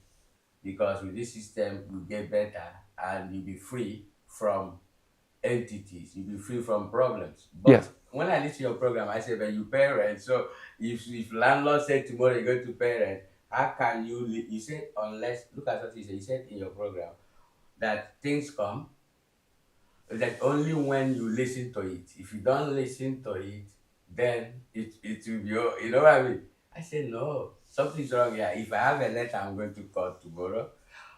because with this system you get better and you'll be free from entities, you'll be free from problems. But Yes. when I listen to your program, I say, when you pay rent, so if landlord said tomorrow you're going to pay rent, how can you you said, unless, look at what you said in your program, that things come, that only when you listen to it. If you don't listen to it, then it will be, you know what I mean? I said, no, something's wrong here. If I have a letter I'm going to call tomorrow,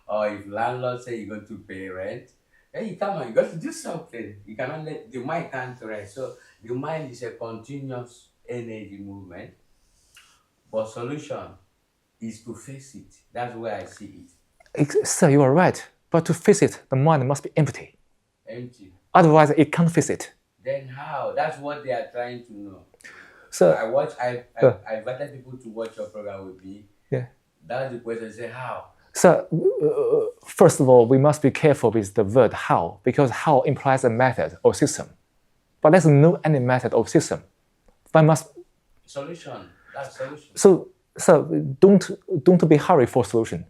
or if landlord say you're going to pay rent, then you come on, you got to do something. You cannot let, the mind can't rest. So the mind is a continuous energy movement, but solution is to face it. That's where I see it. Sir, you are right. But to face it, the mind must be empty. Empty. Otherwise, it can't face it. Then how? That's what they are trying to know. So I invited people to watch your program with me. yeah. That's the question. Say how? So first of all, we must be careful with the word how, because how implies a method or system. But there's no any method or system. One must Solution. That's solution. So don't be hurry for solution.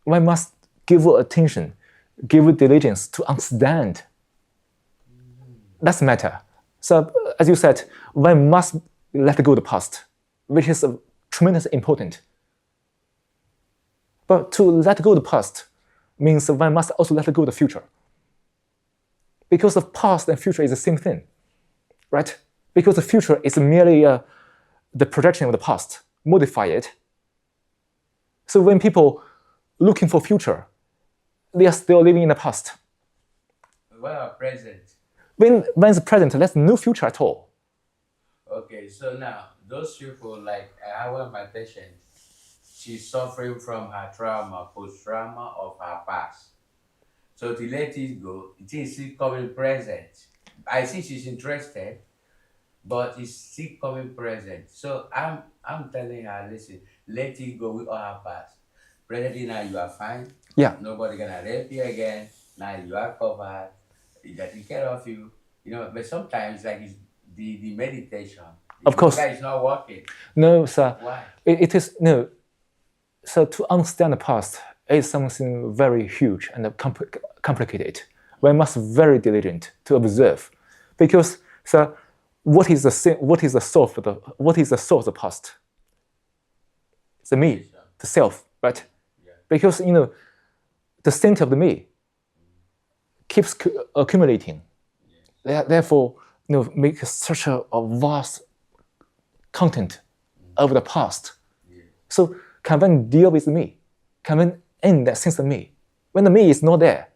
One must give attention, give diligence to understand. That's the matter. So as you said, one must let go of the past, which is tremendously important. But to let go of the past means one must also let go of the future. Because the past and future is the same thing, right? Because the future is merely the projection of the past, modify it. So when people looking for future, they are still living in the past. What about present? When it's present, there's no future at all. Okay, so now those people, like I have one of my patients, she's suffering from her trauma, post-trauma of her past. So to let it go, it is still coming present. I see she's interested, but it's still coming present. So I'm telling her, listen, let it go with all her past. Presently now you are fine. Yeah. Nobody gonna rape you again. Now you are covered. They take care of you. You know, but sometimes like it's the meditation. Of course. It's not working. No, sir. Why? It is no. So to understand the past is something very huge and complicated. We must be very diligent to observe, because so what is the source of the past? The me, the self, right? Yeah. Because the center of the me keeps accumulating. Therefore, make such a vast content of the past. So can one deal with me? Can one end that sense of me? When the me is not there,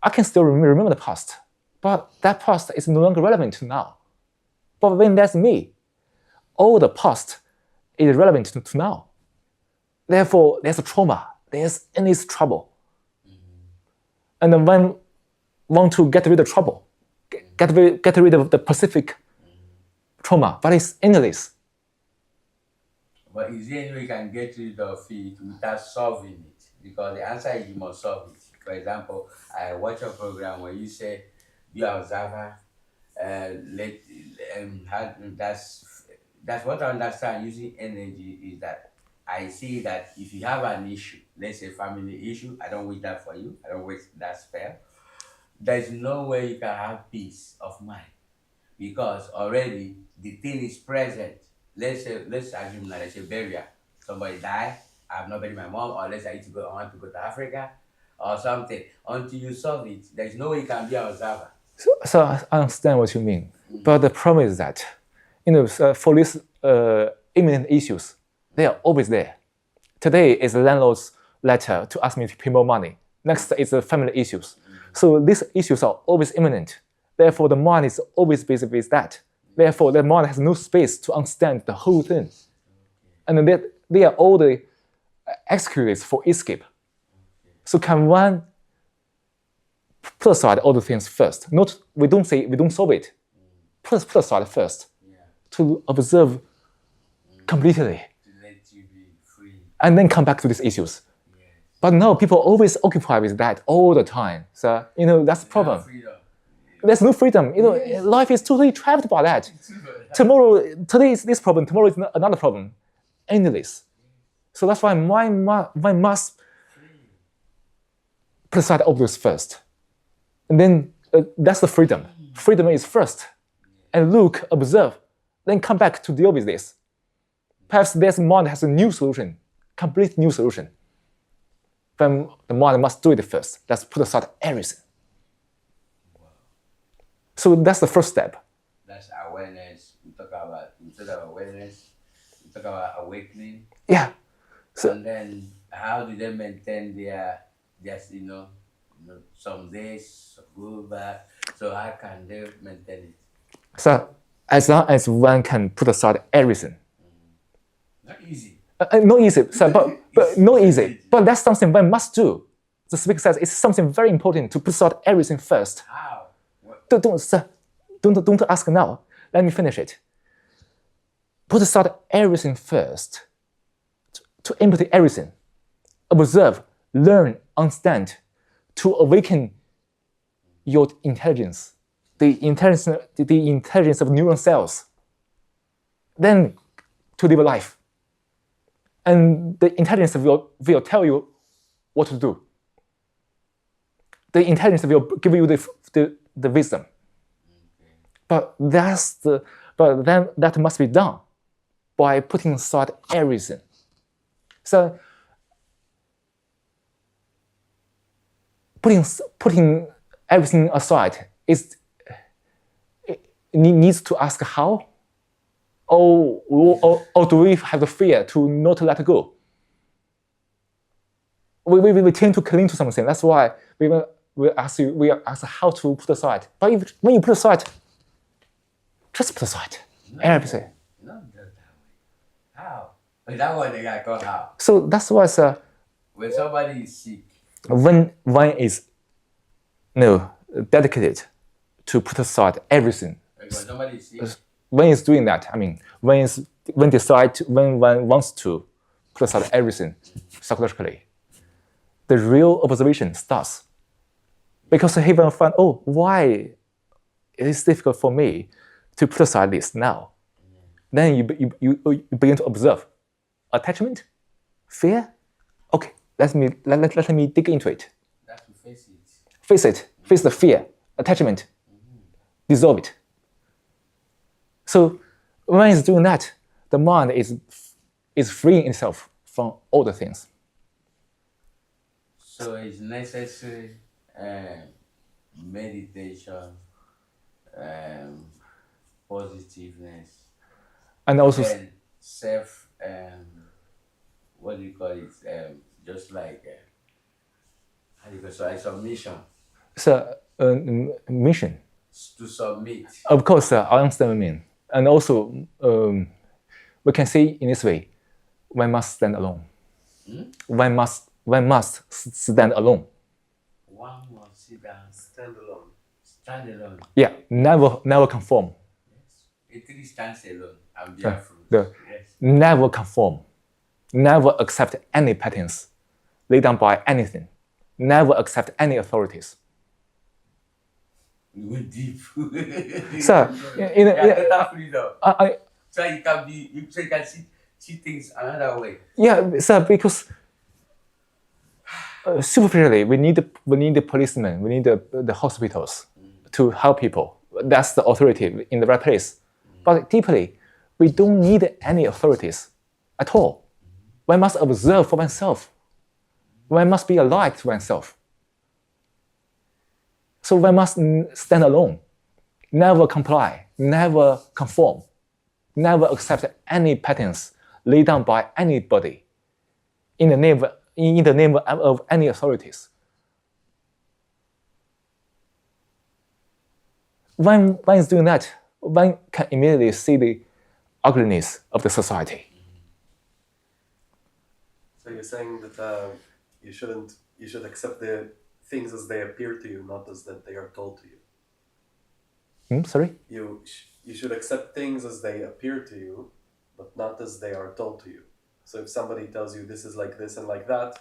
I can still remember the past, but that past is no longer relevant to now. But when that's me, all the past is relevant to now. Therefore, there's a trauma, there's endless trouble. And then one want to get rid of trouble, get rid of the specific trauma, but it's endless. But is there any way you can get rid of it without solving it? Because the answer is you must solve it. For example, I watch a program where you say, be an observer, that's what I understand using energy is that I see that if you have an issue, let's say family issue, I don't wish that for you, I don't wish that spell, there's no way you can have peace of mind, because already the thing is present. Let's assume that there's a burial, somebody died, I have not buried my mom, or let's say I want to go to Africa or something. Until you solve it, there's no way you can be an observer. So I understand what you mean, but the problem is that, for these imminent issues, they are always there. Today is the landlord's letter to ask me to pay more money. Next is the family issues. So these issues are always imminent. Therefore, the mind is always busy with that. Therefore, the mind has no space to understand the whole thing. And then they are all the excuses for escape. So can one put aside all the things first? Not we don't solve it. Put aside first to observe completely, To let you be free. and then come back to these issues. Yes. But now people always occupy with that all the time. So that's the problem. Freedom. There's no freedom. Life is totally trapped by that. Today is this problem. Tomorrow is another problem. Endless. So that's why mind must put aside all this first, and then that's the freedom. Freedom is first, and look, observe, then come back to deal with this. Perhaps this mind has a new solution, complete new solution. Then the mind must do it first. Let's put aside everything. So that's the first step. That's awareness. We talk about instead of awareness, we talk about awakening. Yeah. So And then how do they maintain their some days go back? So how can they maintain it? so as long as one can put aside everything. Not easy. Not easy, so, but not easy. But that's something one must do. The speaker says it's something very important to put aside everything first. How? What? Don't ask now. Let me finish it. Put aside everything first. To empty everything. Observe, learn, understand. To awaken your intelligence. The intelligence of neuron cells. Then to live a life. And the intelligence will tell you what to do. The intelligence will give you the wisdom. But then that must be done by putting aside everything. So putting everything aside needs to ask how, or do we have the fear to not let go? We tend to cling to something. That's why we ask how to put aside. But when you put aside, just put aside everything. Not just that way. How? But that one they got called how. So that's why When somebody is sick, when one is dedicated to put aside everything, when somebody is sick, when is doing that, I mean, when one wants to put aside everything psychologically, the real observation starts. Because he will find, why it is difficult for me to put aside this now. Then you begin to observe attachment, fear. Okay, let me dig into it. that's to face it. Face it. Face the fear, attachment. Dissolve it. So when it's doing that, the mind is freeing itself from all the things. So it's necessary meditation, positiveness, And also, and self, what do you call it? Just like, how do you call it? So like submission, so, mission. to submit. Of course, I understand what you mean. And also, we can say in this way, one must stand alone. One must stand alone. One must sit down, stand alone. Stand alone. Yeah, never conform. It really stands alone and bear fruit. the- Yes. Never conform. Never accept any patterns laid down by anything. Never accept any authorities. We went deep. So, Total freedom. I So you can be, so you can see things another way. yeah, so because superficially, we need the policemen, we need the hospitals to help people. That's the authority in the right place. But deeply, we don't need any authorities at all. One must observe for oneself. One must be alive to oneself. So one must stand alone, never comply, never conform, never accept any patterns laid down by anybody in the name of any authorities. when one is doing that, one can immediately see the ugliness of the society. So you're saying that you should accept the things as they appear to you, not as that they are told to you. Sorry? You should accept things as they appear to you, but not as they are told to you. So if somebody tells you this is like this and like that,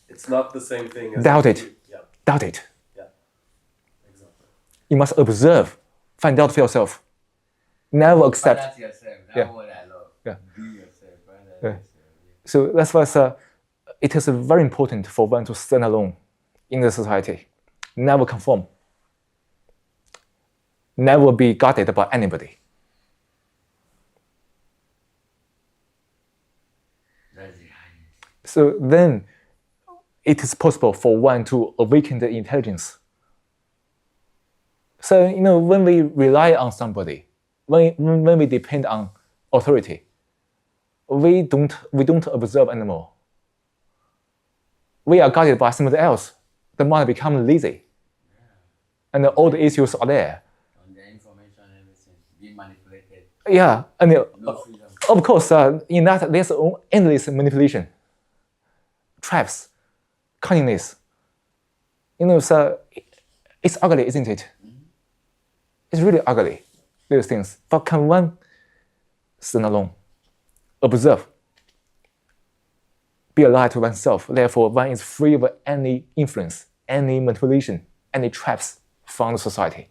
it's not the same thing as Doubt it. Yeah, Doubt it. yeah, exactly. You must observe, find out for yourself. Never accept. Find out yourself. That's Yeah. what I love. Yeah. Be yourself. Find out Yeah. yourself. Yeah. So that's why it is very important for one to stand alone in the society. Never conform. Never be guarded by anybody. That's the highest. So then it is possible for one to awaken the intelligence. So, when we rely on somebody, when we depend on authority, we don't observe anymore. We are guided by somebody else. The mind becomes lazy. And all the issues are there. On the information and everything. Being manipulated. Yeah, and No freedom. of course, in that there's endless manipulation, traps, cunningness. So it's ugly, isn't it? It's really ugly, these things. But can one stand alone, observe, be alive to oneself? Therefore, one is free of any influence, any manipulation, any traps from the society.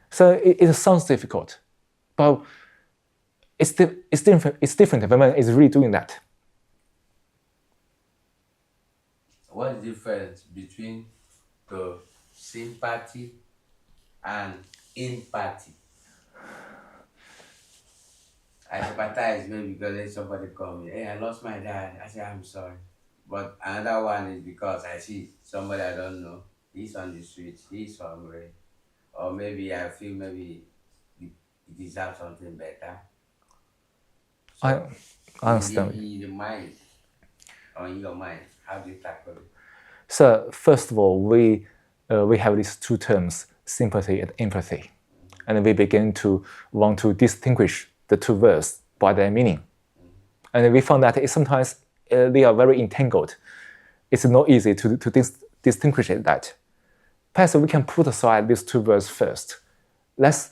So it sounds difficult, but it's different. It's different when one is really doing that. What's the difference between the sympathy and empathy? I sympathize maybe because somebody called me, hey, I lost my dad. I say, I'm sorry. But another one is because I see somebody I don't know, he's on the street, he's hungry. Or maybe I feel maybe he deserves something better. I understand. In the mind, or in your mind, how do you tackle it? So first of all, we have these two terms, sympathy and empathy, and we begin to want to distinguish the two words by their meaning, and we found that sometimes they are very entangled. It's not easy to distinguish that. Perhaps we can put aside these two words first. Let's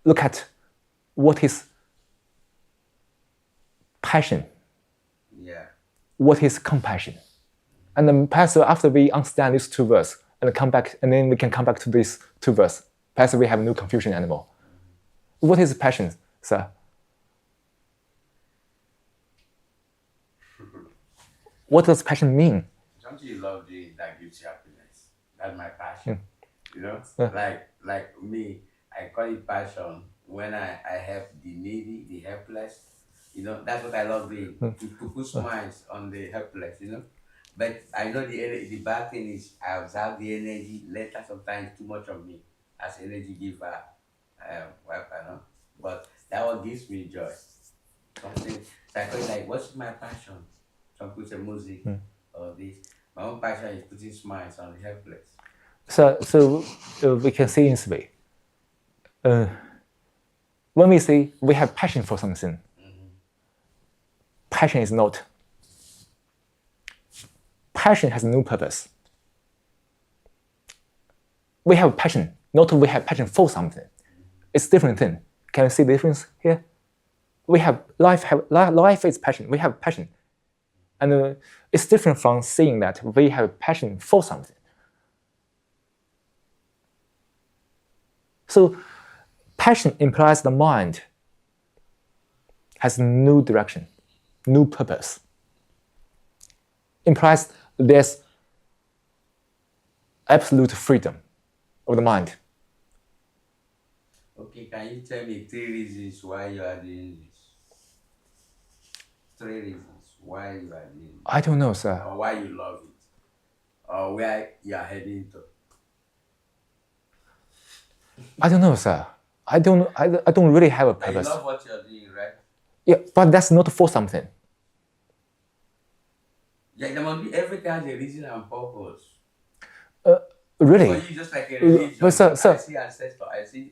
look at what is passion. Yeah. What is compassion? And then perhaps after we understand these two words and then we can come back to these two words. Perhaps we have no confusion anymore. What is passion, sir? What does passion mean? Something you love doing that gives you happiness. That's my passion. You know? Yeah. Like me, I call it passion when I help the needy, the helpless. That's what I love doing. To put smiles on the helpless, But I know the bad thing is I observe the energy later sometimes too much of me as energy giver, But that what gives me joy. Something like what's my passion? Some people say music or this. My own passion is putting smiles on the helpless. So we can see in this way. When we say we have passion for something, passion is not. Passion has no purpose. We have passion, not we have passion for something. It's a different thing. Can you see the difference here? We have life is passion. We have passion. And it's different from saying that we have passion for something. So passion implies the mind has no direction, no purpose. Implies there's absolute freedom of the mind. Okay, can you tell me 3 reasons why you are doing this? 3 reasons why you are doing it. I don't know, sir. Or why you love it. Or where you are heading to. I don't know, sir. I don't really have a But you purpose. love what you're doing, right? Yeah, but that's not for something. Yeah, there must be everything has a reason and purpose. Really? For you, just like a religion. But sir, I see ancestor. I see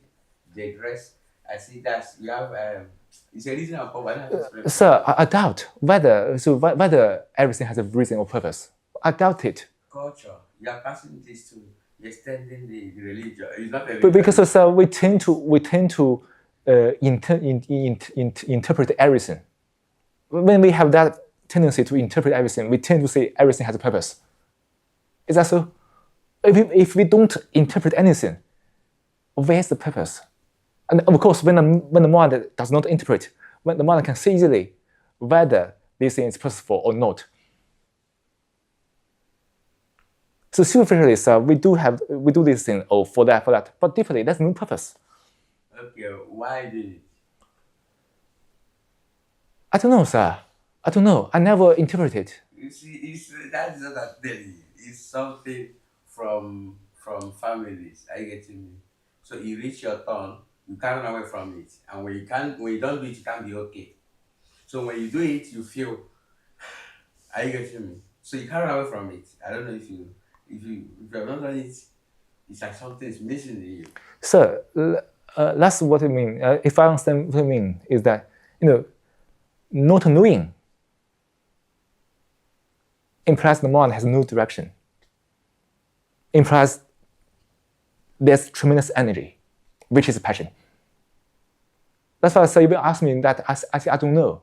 the dress. I see that you have. It's a reason and purpose. I don't have to explain. sir, I doubt whether everything has a reason or purpose. I doubt it. Culture. You are passing this to extending the religion. It's not a religion. But because sir, we tend to interpret everything. When we have that tendency to interpret everything, we tend to say everything has a purpose. Is that so? If we don't interpret anything, where's the purpose? And of course, when the mind does not interpret, when the mind can see easily whether this thing is purposeful or not. So superficially, we do this thing for that, but deeply, there's no purpose. Okay, why did it? I don't know, sir. I don't know. I never interpreted. You see, that's not a thing. It's something from families. Are you getting me? So you reach your turn, you can't run away from it, and when you don't do it, you can't be okay. So when you do it, you feel. Are you getting me? So you can't run away from it. I don't know if you have not done it, it's like something is missing in you. Sir, that's what I mean. If I understand what I mean, is that not knowing implies the mind has no direction. Implies there's tremendous energy, which is passion. That's why I say, if you ask me that, I say I don't know.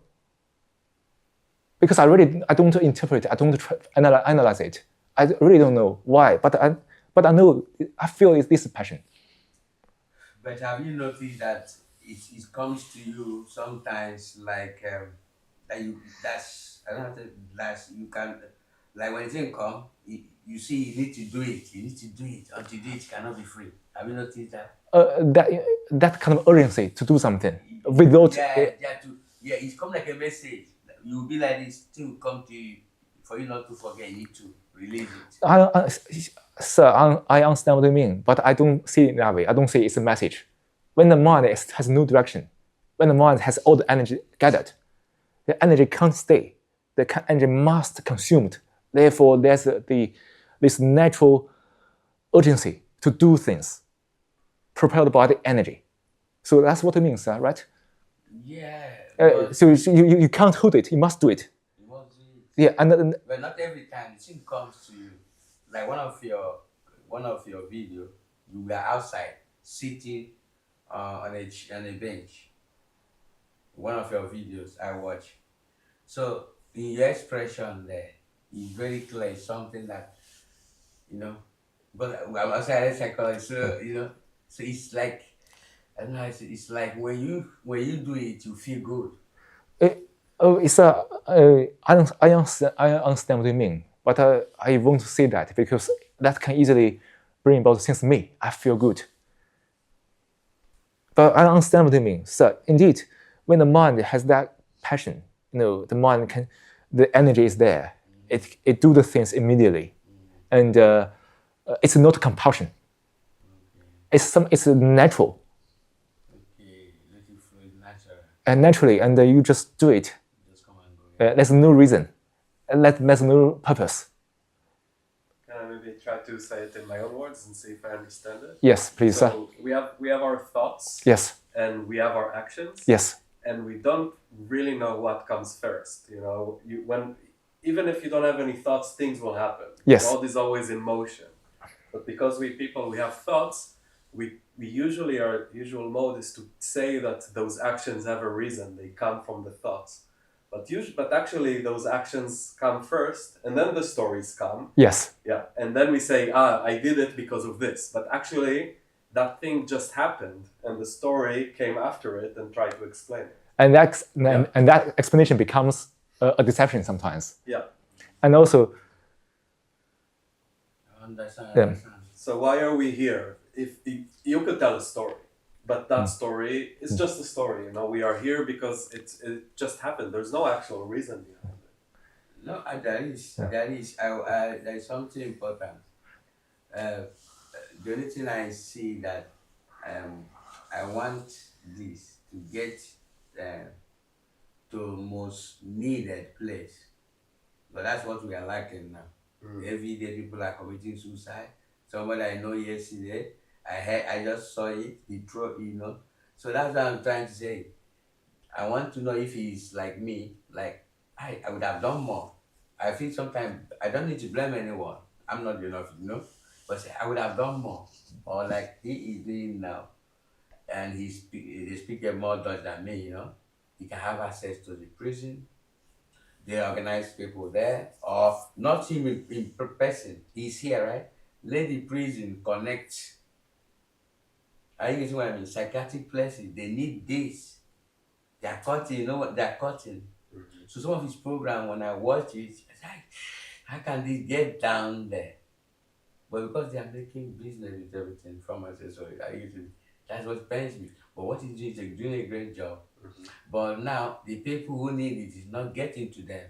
Because I don't interpret it, I don't analyze it. I really don't know why, but I know, I feel this is passion. But have you noticed that it comes to you sometimes like that you can, like when things come, you see you need to do it until you do it, you cannot be free. Have you noticed that? That kind of urgency to do something without it's come like a message. You'll be like this thing will come to you, for you not to forget, you need to release it. Sir, I understand what you mean, but I don't see it that way. I don't see it's a message. When the mind has no direction, when the mind has all the energy gathered, the energy can't stay. The energy must consumed. Therefore, there's this natural urgency to do things, propelled by the energy. So that's what it means, sir, right? Yeah. So you can't hold it. You must do it. You must do it. Yeah, and but not every time the thing comes to you. Like one of your video, you were outside sitting on a bench. One of your videos I watched. So in your expression there, it's very clear. Something that But I'm outside psychology, so so it's like I don't know. It's like when you do it, you feel good. I understand what you mean, but I won't say that because that can easily bring about things to me. I feel good. But I understand what you mean. So indeed, when the mind has that passion, the mind the energy is there. It do the things immediately, and it's not compulsion. It's natural. And naturally, and you just do it. There's no reason, there's no purpose. Can I maybe try to say it in my own words and see if I understand it? Yes, please. So we have our thoughts. Yes. And we have our actions. Yes. And we don't really know what comes first. Even if you don't have any thoughts, things will happen. Yes. God is always in motion. But because we have thoughts, we usually, our usual mode is to say that those actions have a reason. They come from the thoughts. But actually those actions come first and then the stories come. Yes. Yeah. And then we say, I did it because of this. But actually that thing just happened and the story came after it and tried to explain it. And that explanation becomes a deception sometimes. Yeah. And also, so why are we here? If you could tell a story, but that story is just a story. We are here because it just happened. There's no actual reason behind it. No, there is something important. The only thing I see that I want this to get to most needed place. But that's what we are lacking now. Every day people are committing suicide. Somebody I know yesterday, I just saw it, he threw, So that's what I'm trying to say. I want to know if he's like me, like I would have done more. I feel sometimes I don't need to blame anyone. I'm not enough, but say, I would have done more. Or like he is doing now, and they speak more Dutch than me, He can have access to the prison. They organize people there, or not him in person. He's here, right? Let the prison connect. Are you getting what I mean? Psychiatric places, they need this. They are cutting, you know what? They are cutting. So some of his program, when I watch it, it's like, how can this get down there? But because they are making business with everything from us, so that's what pains me. But what he's doing, he's doing a great job. But now the people who need it is not getting to them.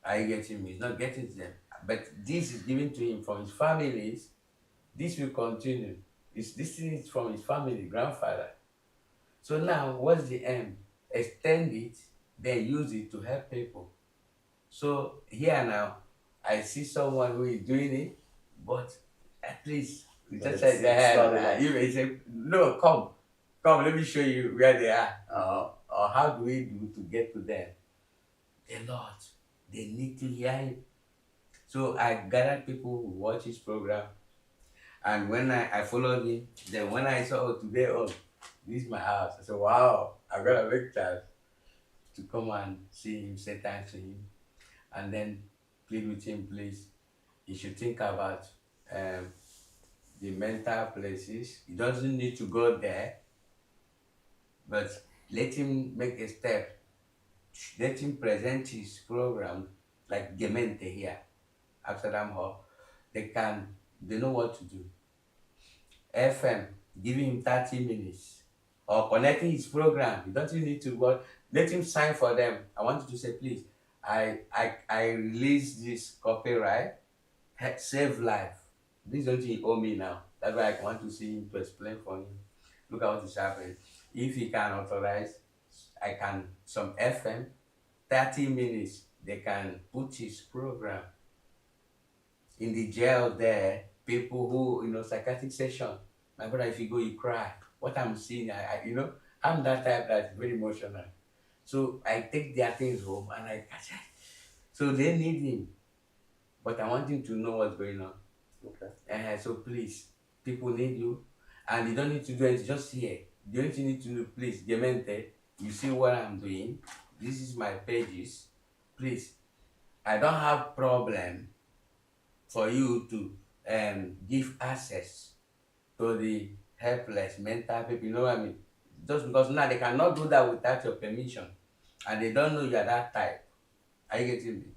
Are you getting me? It's not getting to them. But this is given to him from his families. This will continue. This is from his family, grandfather. So now, what's the aim? Extend it, then use it to help people. So here now, I see someone who is doing it, but at least you just say, you say, no, come, let me show you where they are, or how do we do to get to them. A lot. They need to hear him. So I gathered people who watch his program, and when I followed him, then when I saw today, this is my house, I said, wow, I've got to make time to come and see him, say thanks to him, and then plead with him, please. He should think about the mental places. He doesn't need to go there, but let him make a step. Let him present his program like Gemeente here, Amsterdam Hall. They know what to do. FM, giving him 30 minutes. Or connecting his program. You don't need to work. Let him sign for them. I want you to say, please, I release this copyright, save life. This is what he owe me now. That's why I want to see him to explain for him. Look at what is happening. If he can authorize, some FM, 30 minutes, they can put his program. In the jail there, people who, psychiatric session, my brother, if you go, you cry. What I'm seeing, I'm that type that's very emotional. So I take their things home and I catch it. So they need him. But I want him to know what's going on. Okay. So please, people need you. And you don't need to do it just here. The only thing you need to do, please, Gemeente, you see what I'm doing. This is my pages. Please, I don't have problem for you to give access to the helpless mental people, you know what I mean? Just because now they cannot do that without your permission, and they don't know you are that type. Are you getting me?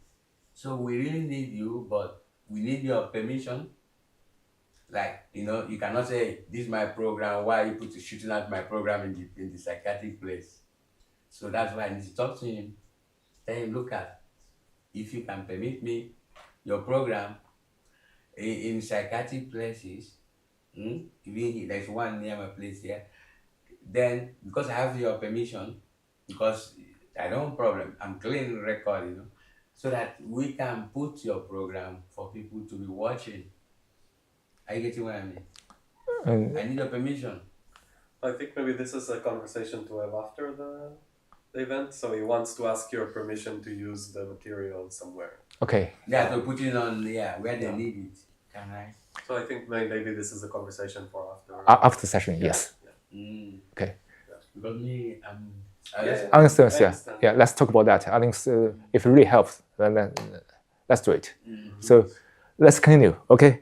So we really need you, but we need your permission. Like, you cannot say, this is my program, why are you shooting at my program in the psychiatric place? So that's why I need to talk to him. Tell him, look at, if you can permit me, your program in psychiatric places, even there's one near my place here, then because I have your permission, because I don't have a problem, I'm clean record, so that we can put your program for people to be watching. Are you getting what I mean? I need your permission. I think maybe this is a conversation to have after the event, so he wants to ask your permission to use the material somewhere. Okay. Yeah, to put it on, where they need it. Can I? So I think maybe this is a conversation for after. After the session, yes. Yeah. Okay. Because me, I understand. Yeah. Let's talk about that. I think if it really helps, then let's do it. So let's continue. Okay.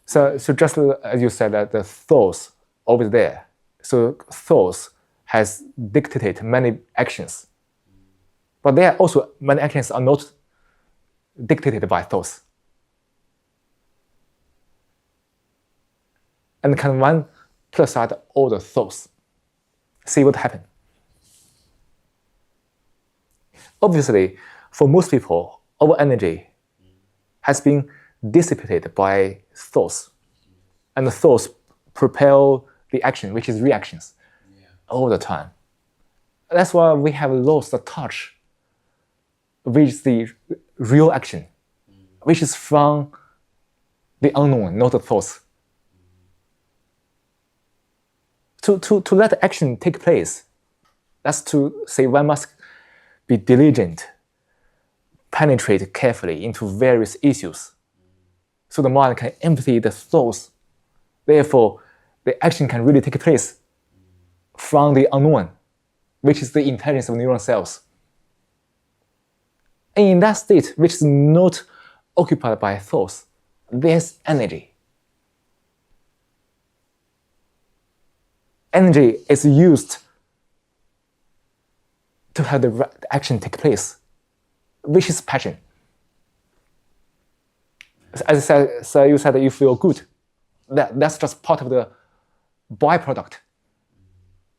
So just as you said, that the thoughts always there. So thoughts has dictated many actions, but there are also many actions are not dictated by thoughts. And can one put aside all the thoughts, see what happens? Obviously, for most people, our energy has been dissipated by thoughts, and the thoughts propel the action, which is reactions, all the time. That's why we have lost the touch which is the real action, which is from the unknown, not the thoughts. To let action take place, that's to say one must be diligent, penetrate carefully into various issues, so the mind can empty the thoughts. Therefore, the action can really take place from the unknown, which is the intelligence of neuron cells. And in that state, which is not occupied by thoughts, there's energy. Energy is used to have the action take place, which is passion. As I said, so you said that you feel good. That's just part of the byproduct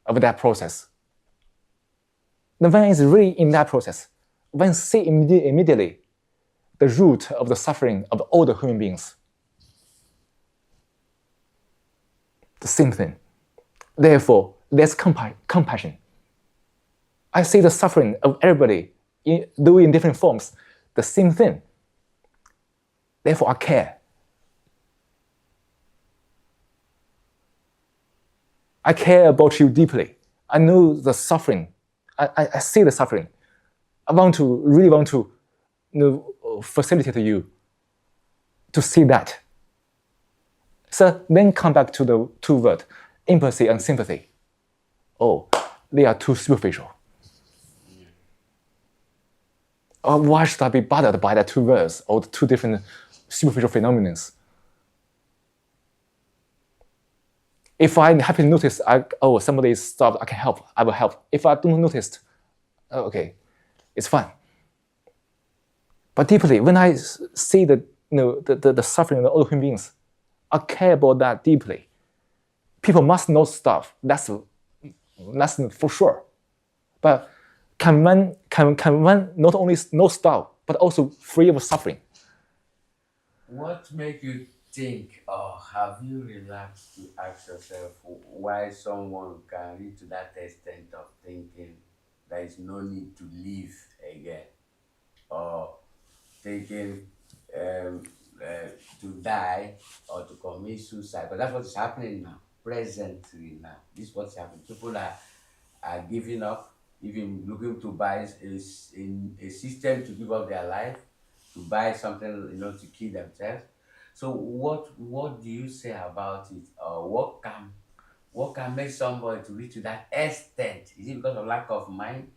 of that process. The when is really in that process, when see immediately the root of the suffering of all the human beings. The same thing. Therefore, there's compassion. I see the suffering of everybody, though in different forms, the same thing. Therefore, I care. I care about you deeply. I know the suffering. I see the suffering. I really want to facilitate you to see that. So then come back to the two words, empathy and sympathy. Oh, they are too superficial. Why should I be bothered by the two words or the two different superficial phenomena? If I happen to notice, somebody is stopped, I can help, I will help. If I don't notice, okay, it's fine. But deeply, when I see the suffering of all human beings, I care about that deeply. People must not stop. That's for sure. But can one not only not stop, but also free of suffering? What makes you think, or have you relaxed to ask yourself why someone can reach to that extent of thinking there is no need to live again, or thinking to die or to commit suicide? But that's what is happening now, presently now. This is what's happening. People are giving up, even looking to buy a system to give up their life, to buy something, to kill themselves. So what do you say about it? What can make somebody to reach to that extent? Is it because of lack of mind?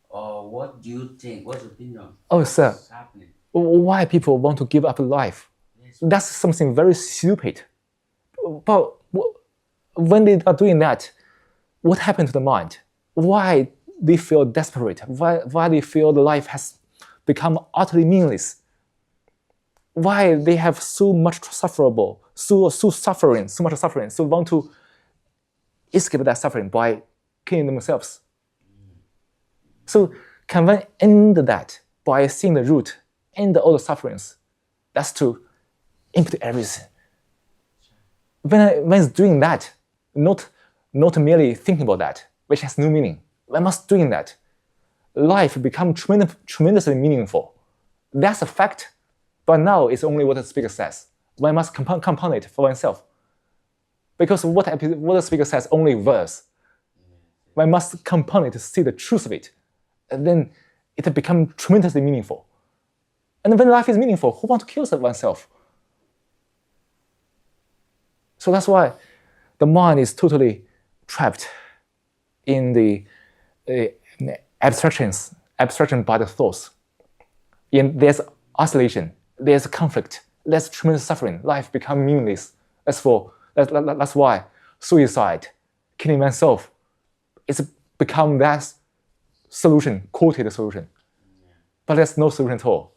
Or what do you think? What's your opinion? Oh, sir. What's happening? Why people want to give up life? Yes. That's something very stupid. But when they are doing that, what happened to the mind? Why they feel desperate? Why they feel the life has become utterly meaningless? Why they have so much sufferable, so much suffering, so want to escape that suffering by killing themselves? So can one end that by seeing the root, end all the sufferings? That's to empty everything. When it's doing that, not merely thinking about that, which has no meaning. When must doing that, life becomes tremendously meaningful. That's a fact. But now it's only what the speaker says. One must compound it for oneself. Because what the speaker says only verse. One must compound it to see the truth of it. And then it becomes tremendously meaningful. And when life is meaningful, who wants to kill oneself? So that's why the mind is totally trapped in the abstraction by the thoughts. There's oscillation, there's conflict, there's tremendous suffering. Life becomes meaningless. That's why suicide, killing oneself, it's become that solution, quoted solution. But there's no solution at all.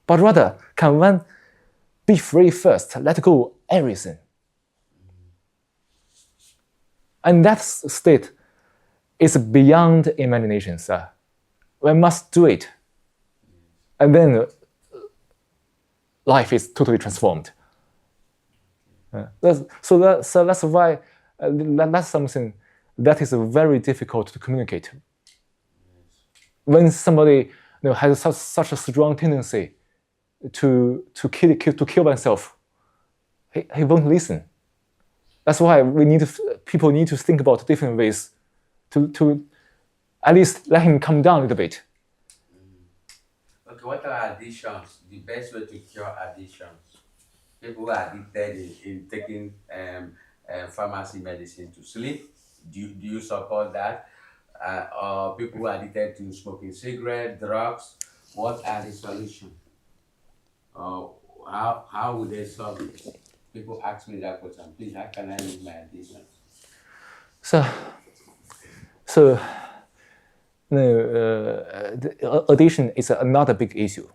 But rather, can one be free first, let go everything? And that state is beyond imagination, sir. One must do it. And then life is totally transformed. So that's why that's something that is very difficult to communicate. when somebody has such a strong tendency to kill oneself, he won't listen. That's why people need to think about different ways to at least let him calm down a little bit. Okay, what are addictions? The best way to cure addictions? People who are addicted in taking pharmacy medicine to sleep. Do you support that? Or people who are addicted to smoking cigarettes, drugs? What are the solutions? How would they solve it? People ask me that question. Please, how can I leave my addiction? So addiction is another big issue,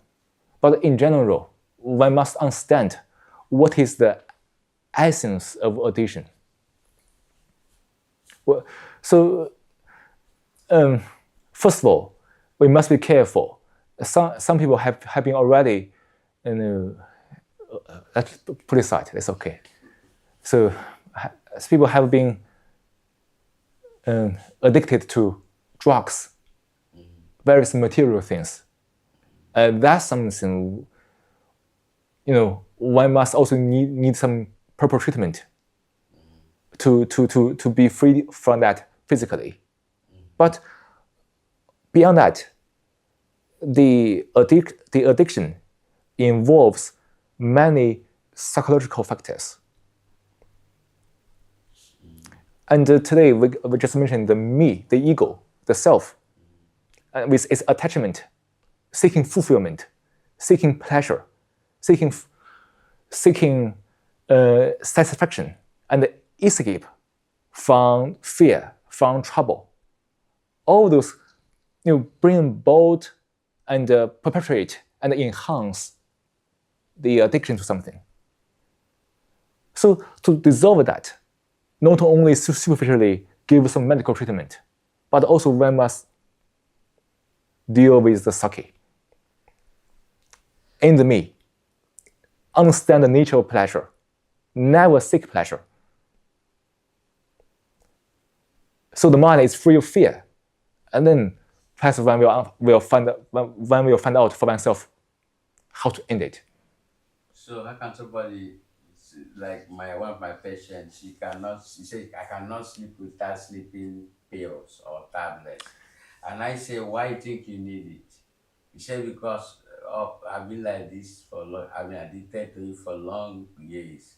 but in general, one must understand what is the essence of addiction. Well, so first of all, we must be careful. Some people have been already, let's put it aside. That's okay. So people have been addicted to drugs, various material things. That's something, one must also need some proper treatment to be free from that physically. But beyond that, the addiction involves many psychological factors. And today we just mentioned the me, the ego, the self, with its attachment, seeking fulfillment, seeking pleasure, seeking satisfaction, and escape from fear, from trouble. All those bring about and perpetuate and enhance the addiction to something. So to dissolve that, not only superficially give some medical treatment, but also one must deal with the sake. In the me, understand the nature of pleasure, never seek pleasure. So the mind is free of fear, and then perhaps one will find out for oneself how to end it. So how can somebody, like one of my patients, she said, I cannot sleep without sleeping pills or tablets. And I say, why do you think you need it? He said, because I've been like this for long, I've been addicted to it for long years.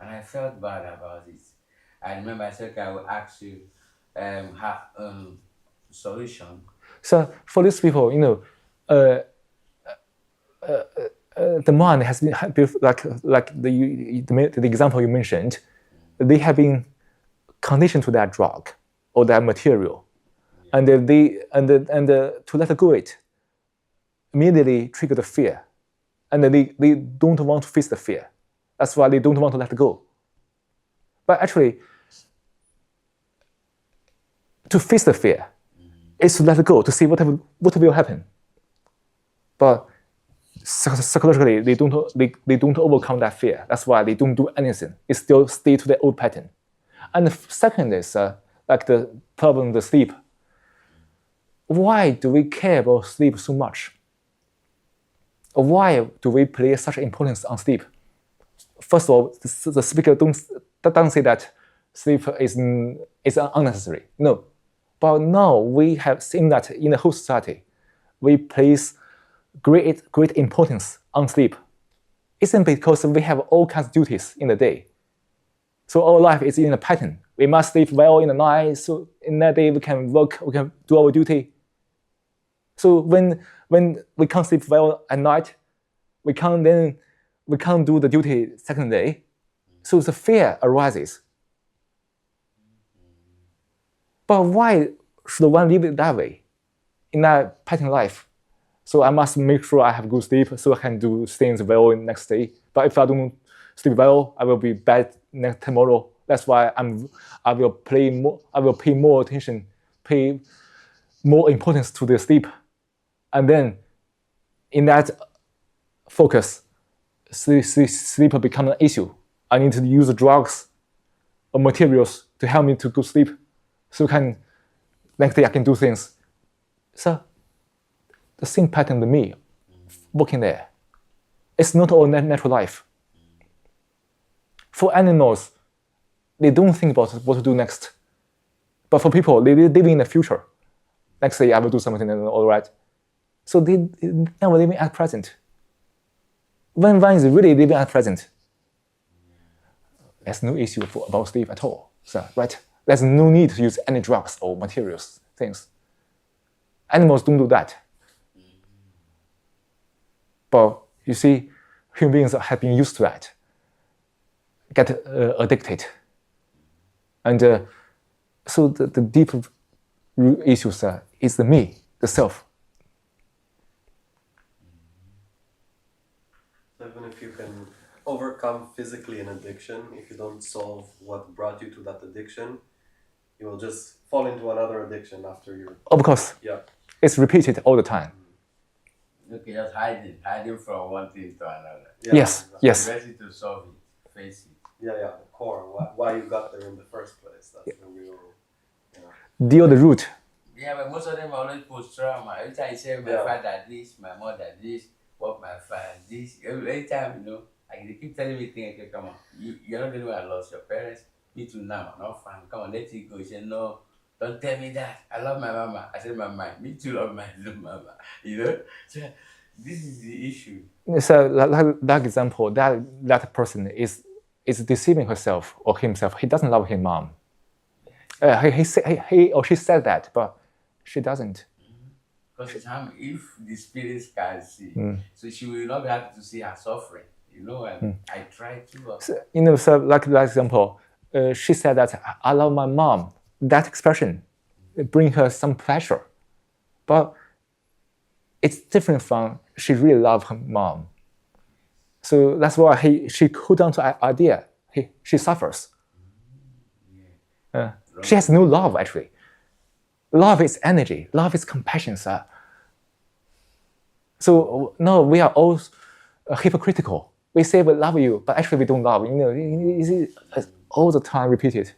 And I felt bad about it. I remember I said, okay, I will ask you solution. So for these people, the mind has been like the example you mentioned. They have been conditioned to that drug or that material, and to let go it immediately trigger the fear, and they don't want to face the fear. That's why they don't want to let go. But actually, to face the fear is to let go, to see what will happen. But psychologically, they don't overcome that fear. That's why they don't do anything. It still stay to the old pattern. And the second is like the problem, the sleep. Why do we care about sleep so much? Why do we place such importance on sleep? First of all, the speaker doesn't say that sleep is unnecessary. No. But now we have seen that in the whole society, we place great importance on sleep. It's because we have all kinds of duties in the day. So our life is in a pattern. We must sleep well in the night, so in that day we can work, we can do our duty. So when we can't sleep well at night, we can't do the duty second day. So the fear arises. But why should one live it that way, in that pattern life? So I must make sure I have good sleep so I can do things well in the next day. But if I don't sleep well, I will be bad tomorrow. That's why I will pay more attention, pay more importance to the sleep. And then in that focus, sleep becomes an issue. I need to use drugs or materials to help me to go sleep, so next day I can do things. So the same pattern with me working there. It's not all natural life. For animals, they don't think about what to do next. But for people, they live in the future. Next day, I will do something, all right. So they never living at present. When one is really living at present, there's no issue about sleep at all. So, right? There's no need to use any drugs or materials, things. Animals don't do that. But you see, human beings have been used to that, get addicted. And so the deep root issues is the me, the self. So even if you can overcome physically an addiction, if you don't solve what brought you to that addiction, you will just fall into another addiction after you. Of course, Yeah. it's repeated all the time. Okay, just hiding from one thing to another. Yeah, Yes, exactly. yes. Ready to solve it, face it. Yeah, the core, why you got there in the first place. That's the real. Deal the root. Yeah, but most of them are always post-trauma. Every time I say my father this, my mother this, what my father this, every time, they keep telling me things, okay, come on, you're not the only one I lost your parents, me too now, I'm not fine, come on, let it go. He said, no, don't tell me that, I love my mama. I said, mama, me too love my little mama, So this is the issue. So that example, that person is deceiving herself or himself. He doesn't love his mom. He or she said that, but she doesn't. Because if the spirits can see, so she will not be happy to see her suffering, and I try to. So like that example, she said that I love my mom. That expression bring her some pleasure, but it's different from she really loves her mom. So that's why she hold on to the idea. She suffers. She has no love, actually. Love is energy. Love is compassion, sir. So, no, we are all hypocritical. We say we love you, but actually we don't love. It's all the time repeated.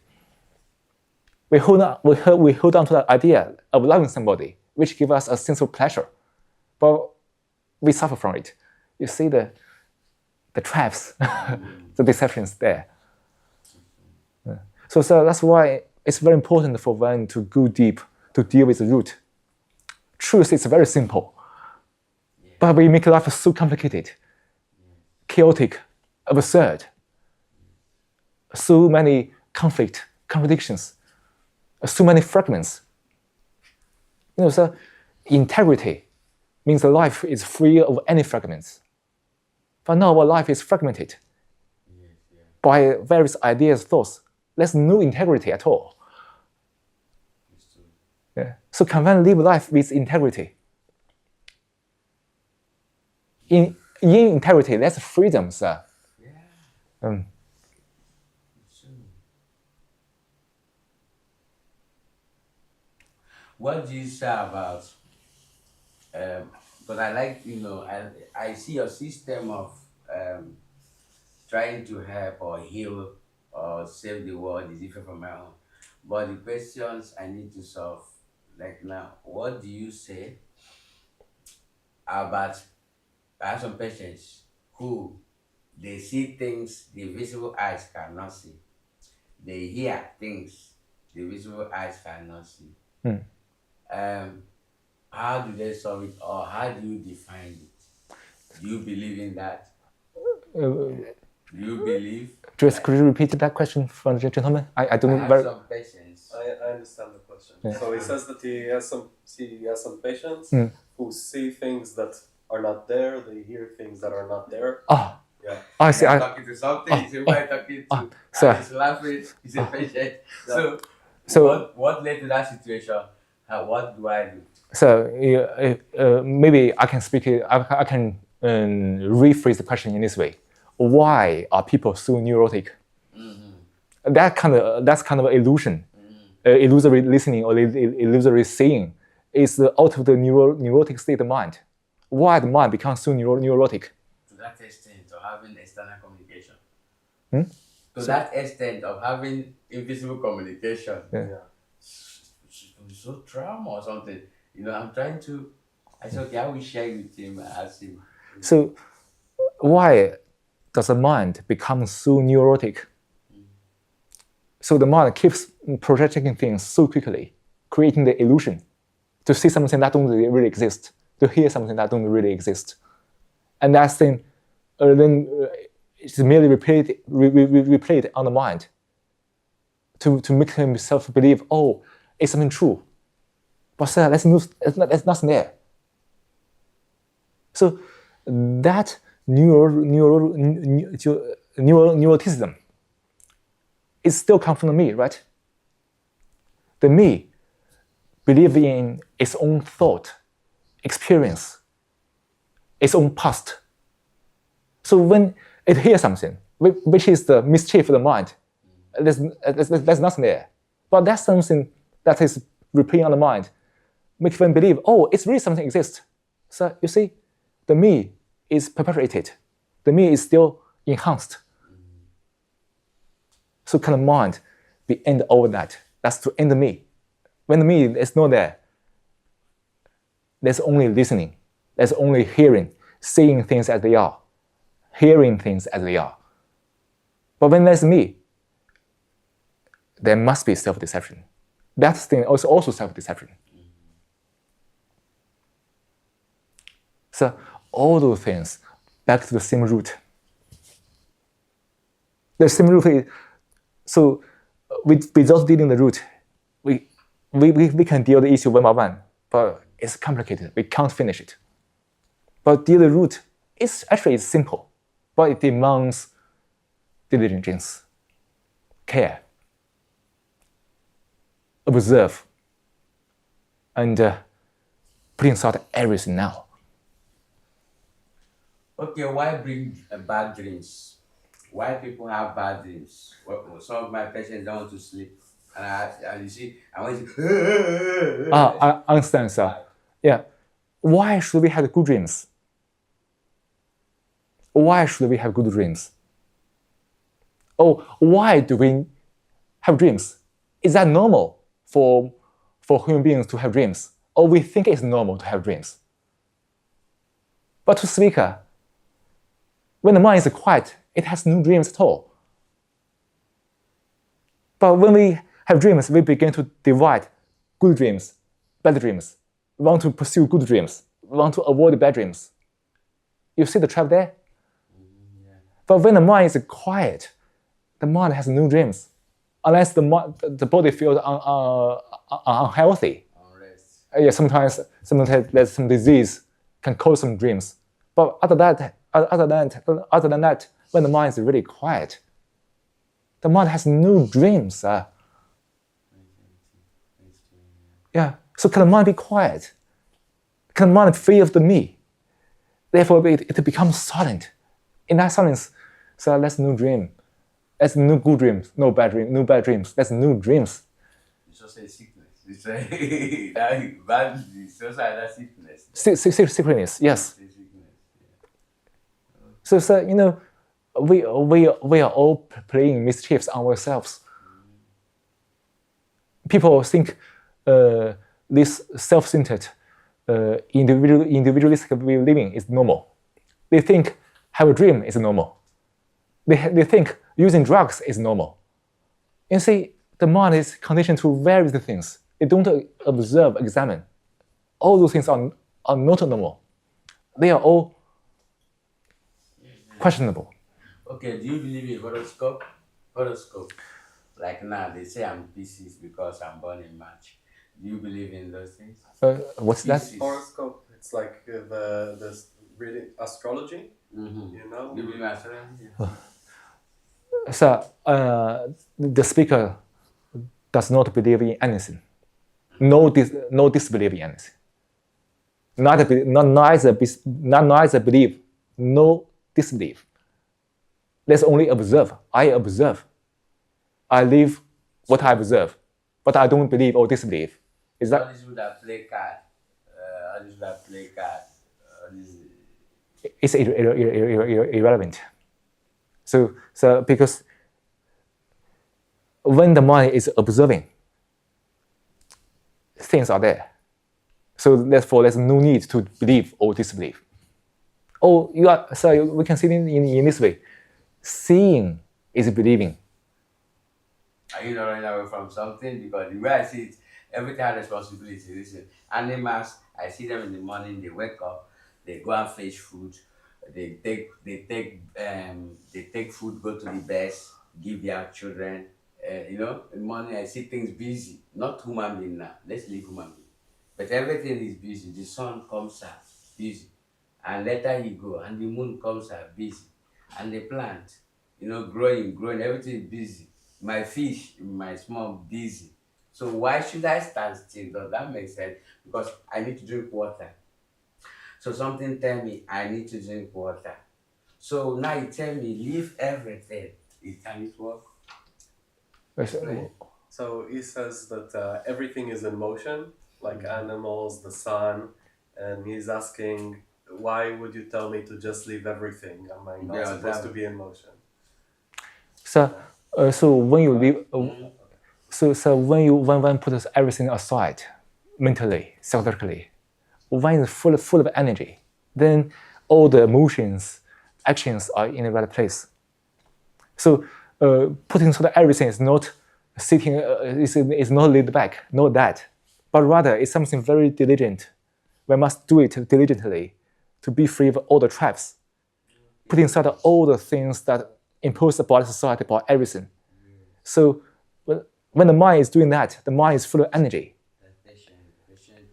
We hold on to the idea of loving somebody, which gives us a sense of pleasure. But we suffer from it. You see the traps, the deceptions there. So that's why it's very important for one to go deep to deal with the root. Truth is very simple, but we make life so complicated, chaotic, absurd. So many contradictions, so many fragments. So integrity means the life is free of any fragments. But now our life is fragmented by various ideas, thoughts. There's no integrity at all. So can one live life with integrity? In integrity, there's freedom, sir. What do you say about? Because I like, I see your system of trying to help or heal or save the world is different from my own. But the questions I need to solve, like now, what do you say about? I have some patients who they see things the visible eyes cannot see. They hear things the visible eyes cannot see. How do they solve it, or how do you define it? Do you believe in that? Do you believe? Just could you repeat that question from the gentleman? I don't have very. some patients. I understand the question. So he says that he has some patients who see things that are not there. They hear things that are not there. Oh, Yeah. I see. I'm talking to something. He's talking to. He's laughing. He's a patient. So what led to that situation? What do I do? So maybe I can speak. I can rephrase the question in this way: why are people so neurotic? That's kind of illusion, illusory listening or illusory seeing is out of the neurotic state of mind. Why the mind becomes so neurotic? To that extent of having external communication. To that extent of having invisible communication. Yeah. So trauma or something. I'm trying to I said, okay, I will share with him and ask him. So why does the mind become so neurotic? So the mind keeps projecting things so quickly, creating the illusion to see something that don't really exist, to hear something that don't really exist. And that thing then it's merely replayed on the mind to make himself believe, oh, it's something true. But there's nothing there. So that neuroticism is still comes from the me, right? The me believes in its own thought, experience, its own past. So when it hears something, which is the mischief of the mind, there's nothing there. But that's something that is replaying on the mind, makes them believe, oh, it's really something exists. So you see, the me is perpetuated. The me is still enhanced. So can the mind be end over that? That's to end the me. When the me is not there, there's only listening. There's only hearing, seeing things as they are, hearing things as they are. But when there's me, there must be self-deception. That thing is also self-deception. So all those things back to the same root. The same root is, so without dealing the root, we can deal the issue one by one, but it's complicated. We can't finish it. But deal the root, it's simple, but it demands diligence, care, observe, and putting aside everything now. Okay, why bring bad dreams? Why people have bad dreams? Well, some of my patients don't want to sleep, and you see, I want to. I understand, sir. Yeah. Why should we have good dreams? Why should we have good dreams? Oh, why do we have dreams? Is that normal for human beings to have dreams? Or we think it's normal to have dreams? But to speaker, when the mind is quiet, it has no dreams at all. But when we have dreams, we begin to divide good dreams, bad dreams. We want to pursue good dreams. We want to avoid bad dreams. You see the trap there? Yeah. But when the mind is quiet, the mind has no dreams, unless the body feels unhealthy. Yeah, sometimes there's some disease can cause some dreams. But other than that, when the mind is really quiet, the mind has no dreams. Yeah. So can the mind be quiet? Can the mind free of the me? Therefore, it becomes silent. In that silence, so there's no dream. There's no good dreams, no bad dreams. There's no dreams. It's just a sickness. It's a bad. It's just like that sickness. Sickness, yes. It's a sickness. Yeah. So you know, we are all playing mischiefs on ourselves. People think this self-centered, individualistic way of living is normal. They think have a dream is normal. They think using drugs is normal. You see, the mind is conditioned to various things. They don't observe, examine. All those things are not normal. They are all questionable. Okay, do you believe in horoscope? Horoscope. Like now, they say I'm Pisces because I'm born in March. Do you believe in those things? What's that? Pisces. Horoscope. It's like the reading astrology. Mm-hmm. You know. Do you believe in astrology? So the speaker does not believe in anything. No disbelief in anything. Neither believe, no disbelief. Let's only observe. I observe. I live what I observe, but I don't believe or disbelieve. Is that? All these people that play card, It's irrelevant. So because when the mind is observing, things are there. So therefore, there's no need to believe or disbelieve. Oh, so we can see it in this way. Seeing is believing. Are you not running away from something? Because the way I see it, everything has responsibility. Listen, animals, I see them in the morning, they wake up, they go and fetch food, they take food, go to the beds, give their children. In the morning I see things busy, not human being now. Let's leave human being. But everything is busy. The sun comes out, busy. And later he go, and the moon comes out, busy. And the plant, growing, everything is busy. My fish, my small, busy. So why should I stand still? Does that make sense? Because I need to drink water. So something tell me I need to drink water. So now you tell me leave everything. Can it work? So he says that everything is in motion, like animals, the sun, and he's asking, why would you tell me to just leave everything? Am I not supposed to be in motion? So when you leave, when one puts everything aside, mentally, psychologically, one is full of energy, then all the emotions, actions are in the right place. So putting aside everything is not sitting, is not laid back, not that, but rather it's something very diligent. We must do it diligently to be free of all the traps, putting aside all the things that imposed by society, about everything. So when the mind is doing that, the mind is full of energy. Patient, observe,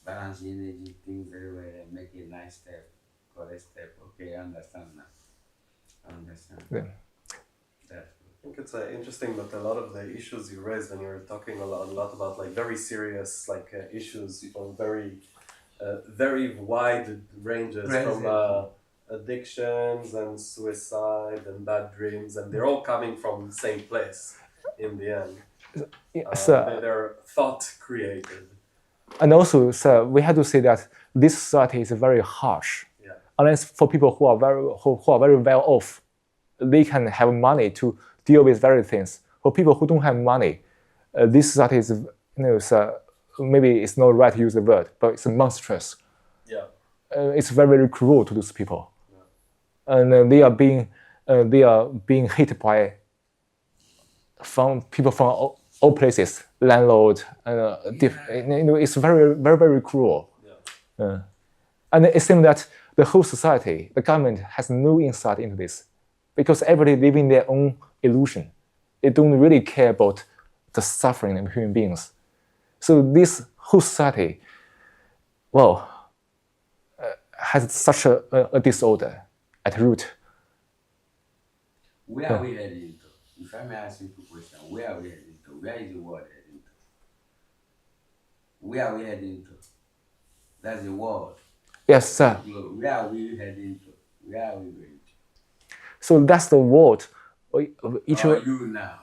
balance the energy, think very well, and make a nice step, correct step. Okay, I understand now. Yeah. I think it's interesting that a lot of the issues you raised, and you're talking a lot about like very serious issues on very wide ranges from addictions and suicide and bad dreams, and they're all coming from the same place in the end. They're thought created. And also, sir, we have to say that this society is very harsh. Yeah. Unless for people who are very well off, they can have money to deal with various things. For people who don't have money, this society is, maybe it's not right to use the word, but it's monstrous. Yeah. It's very cruel to those people. Yeah. And they are being hit by people from all places, landlord. It's very cruel. Yeah. And it seems that the whole society, the government has no insight into this, because everybody living their own illusion. They don't really care about the suffering of human beings. So this whole society, has such a disorder at root. Where are we heading to? If I may ask you a question, where are we heading to? Where is the world heading to? Where are we heading to? That's the world. Yes, sir. Where are we heading to? Where are we going to? So that's the world. You now.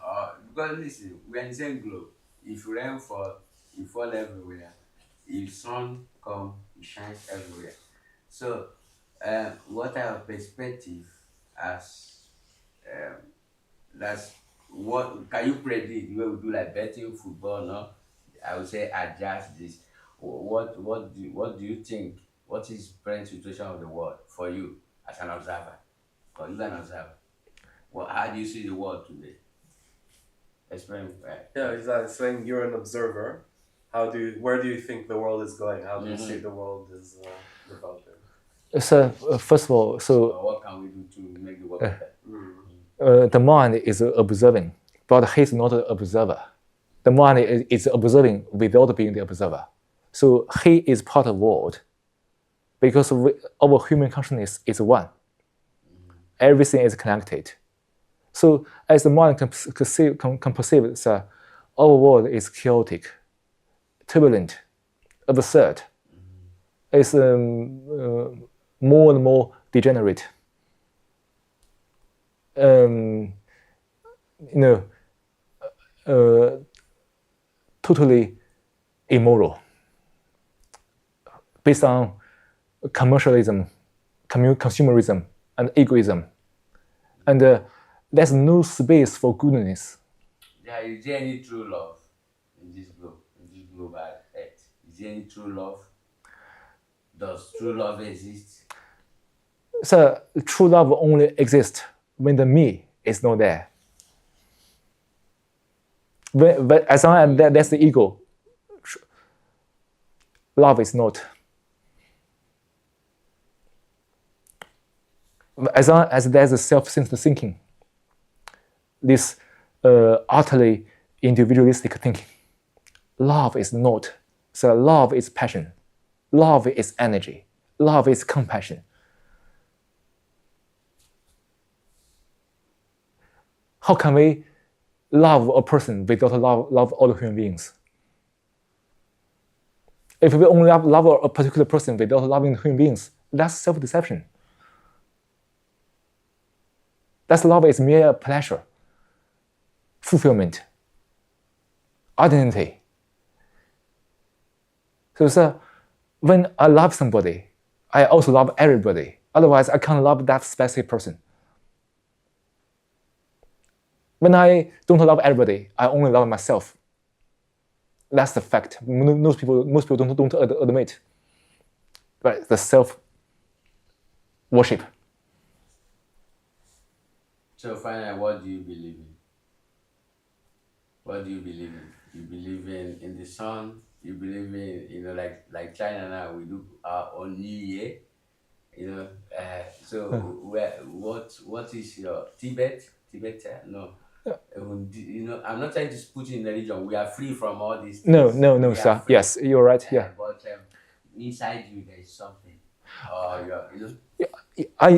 Because listen, we are in the same globe. If rain fall, you fall everywhere. If sun come, it shines everywhere. So, what our perspective as that's what can you predict? The way we do like betting football, no? I would say adjust this. What do you think? What is the present situation of the world for you as an observer? For you an observer, how do you see the world today? Explain. Yeah, exactly. Saying you're an observer. Where do you think the world is going? How do you see the world is developing? So first of all, what can we do to make the world better? The mind is observing, but he is not an observer. The mind is observing without being the observer. So he is part of the world, because our human consciousness is one. Everything is connected. So as the mind can perceive, our world is chaotic, turbulent, absurd. It's more and more degenerate. Totally immoral, based on commercialism, consumerism, and egoism. And there's no space for goodness. Yeah, is there any true love in this globe, global earth? Is there any true love? Does true love exist? So true love only exists when the me is not there. But as long as there's the ego, love is not. As long as there's a self-centered thinking, this utterly individualistic thinking, love is not. So love is passion. Love is energy. Love is compassion. How can we love a person without love all human beings? If we only love a particular person without loving human beings, that's self-deception. That's love is mere pleasure, fulfillment, identity. So when I love somebody, I also love everybody. Otherwise, I can't love that specific person. When I don't love everybody, I only love myself. That's the fact. Most people don't admit. But the self-worship. So finally, what do you believe in? What do you believe in? You believe in the sun? You believe in, like China now, we do our own New Year, so what is your Tibetan? No. I'm not trying to put you in religion. We are free from all these things. No, sir. Free. Yes, you're right. Yeah. But inside you, there is something.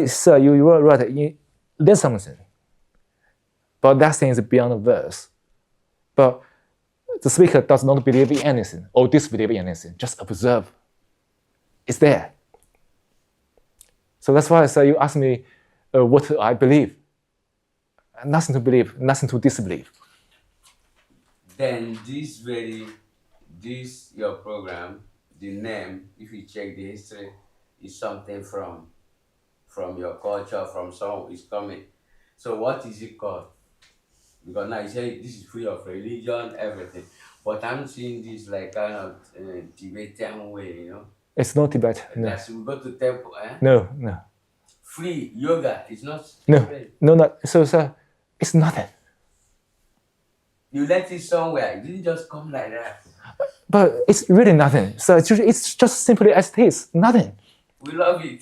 Sir, you were right. There's something. But that thing is beyond the verse. But the speaker does not believe in anything or disbelieve in anything. Just observe. It's there. So that's why I say you ask me what I believe. Nothing to believe, nothing to disbelieve. Then your program, the name, if you check the history, is something from your culture, from someone is coming. So what is it called? Because now you say this is free of religion, everything. But I'm seeing this like kind of Tibetan way, It's not Tibet. No. That's, we go to temple, No. Free yoga, it's not. No. So, sir, it's nothing. You let it somewhere. You didn't just come like that. But it's really nothing. So it's just simply as it is. Nothing. We love it.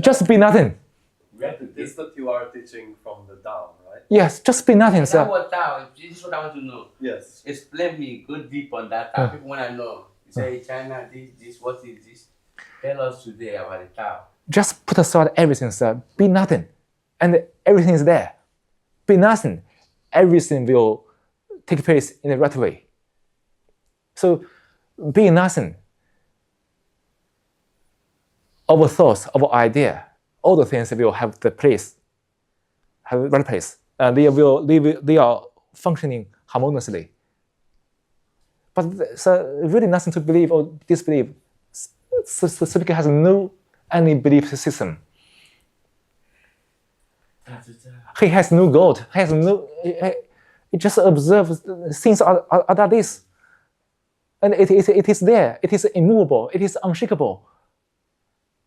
Just be nothing. This that you are teaching from the Tao, right? Yes, just be nothing, That's sir. what Tao. This is what I want to know. Yes. Explain me. Go deep on that Tao. People want to know. You say China, this, what is this? Tell us today about the Tao. Just put aside everything, sir. Be nothing. And everything is there. Be nothing. Everything will take place in the right way. So, be nothing. Our thoughts, our idea, all the things will have the place, have the right place. They are functioning harmoniously. But so really nothing to believe or disbelieve. So speaker has any belief system. He has no God. He just observes things are like this. And it is there. It is immovable. It is unshakable.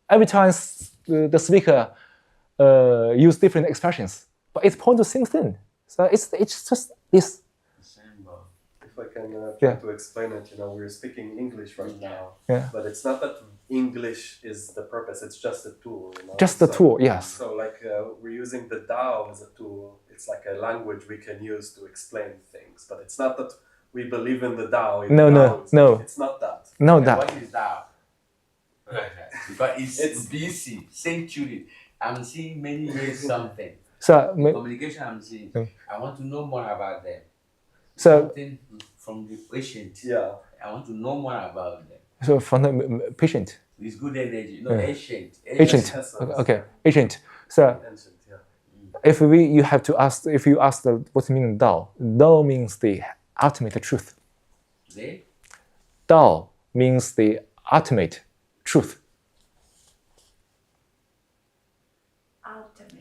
Every time the speaker use different expressions, but it points to the same thing. So it's just this. If I can try to explain it, we're speaking English right now, but it's not that English is the purpose. It's just a tool. Just the tool, yes. So we're using the Tao as a tool. It's like a language we can use to explain things, but it's not that we believe in the Tao. No. It's not that. No, that. What is Tao? Because it's BC, century. I'm seeing many ways something. So communication I'm seeing. I want to know more about them. So something from the patient. Yeah. I want to know more about them. So from the patient. It's good energy. No, ancient. Okay, ancient. So if you ask what means Tao, Tao means the ultimate truth. Tao means the ultimate truth.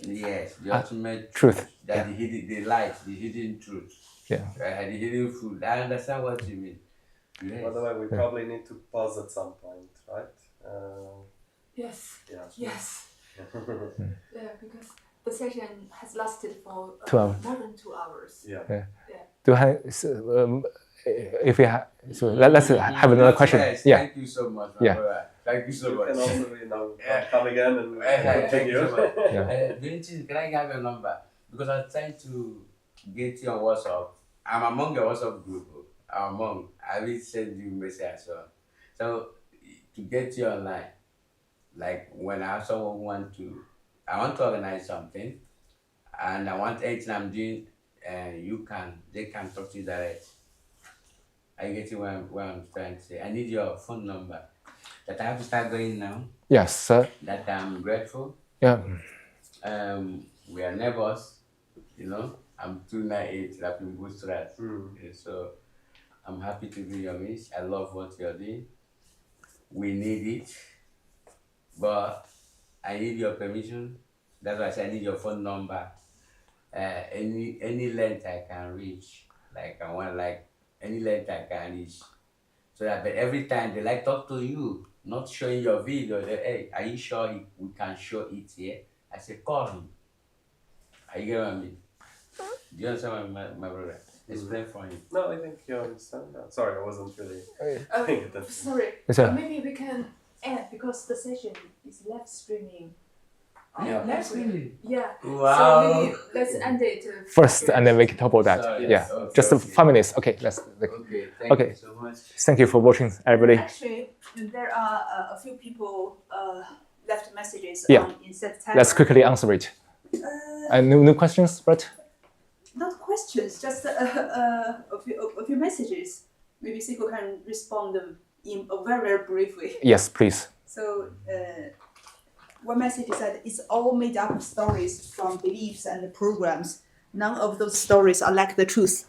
Yes, the ultimate truth. That the light, the hidden truth. Yeah. The hidden food. I understand what you mean. Yes. By the way, we probably need to pause at some point, right? Yes. Yeah. Yes. Yeah, because the session has lasted for 2 hours. more than 2 hours. Yeah. Do you have, if we have, so let's have another question. Yes, Yeah. Thank you so much, my Yeah. brother. Thank you so You much. can also, Yeah. come again and Thank you so much. Yeah. Vinci, can I have your number? Because I'm trying to get you on WhatsApp. I'm among your WhatsApp group. I'm among. I will send you message as well. So to get you online, like when I have someone I want to organize something, and I want anything I'm doing, they can talk to you direct. I get you where I'm trying to say. I need your phone number. That I have to start going now. Yes, sir. That I'm grateful. Yeah. We are neighbors, I'm 298 Rapping Bootstrap. So I'm happy to be your miss. I love what you're doing. We need it. But I need your permission. That's why I said I need your phone number. Any length I can reach. Like I want any length I can reach. So that but every time they talk to you, not showing your video, hey, are you sure we can show it here? I say call him. Are you getting what I mean? Do you understand my brother? Explain for him. No, I think you understand that. Sorry, I wasn't really paying attention. Sorry. Sir. Maybe we can add because the session is live streaming. Yeah, Next week. really? Yeah. Wow. So maybe let's end it First, and then we can talk about that. Sorry, Yeah. okay, Just okay. 5 minutes. Okay, let's. Okay, thank Okay. you so much. Thank you for watching, everybody. Actually, there are a few people left messages Yeah. in September. Let's quickly answer it. No questions, right? Not questions, just a few messages. Maybe Cico can respond in very briefly. Yes, please. So, one message is that it's all made up stories from beliefs and programs. None of those stories are like the truth.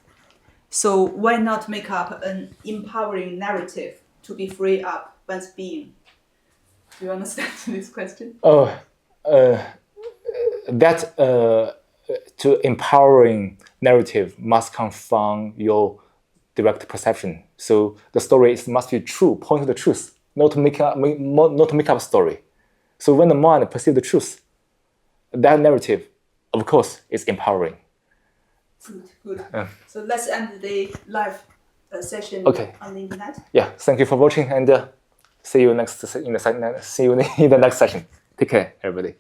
So why not make up an empowering narrative to be free up one's being? Do you understand this question? That to empowering narrative must come from your direct perception. So the story must be true, point to the truth, not to make up a story. So when the mind perceives the truth, that narrative, of course, is empowering. Good. So let's end the live session on the internet. Yeah, thank you for watching, and see you in the next session. Take care, everybody.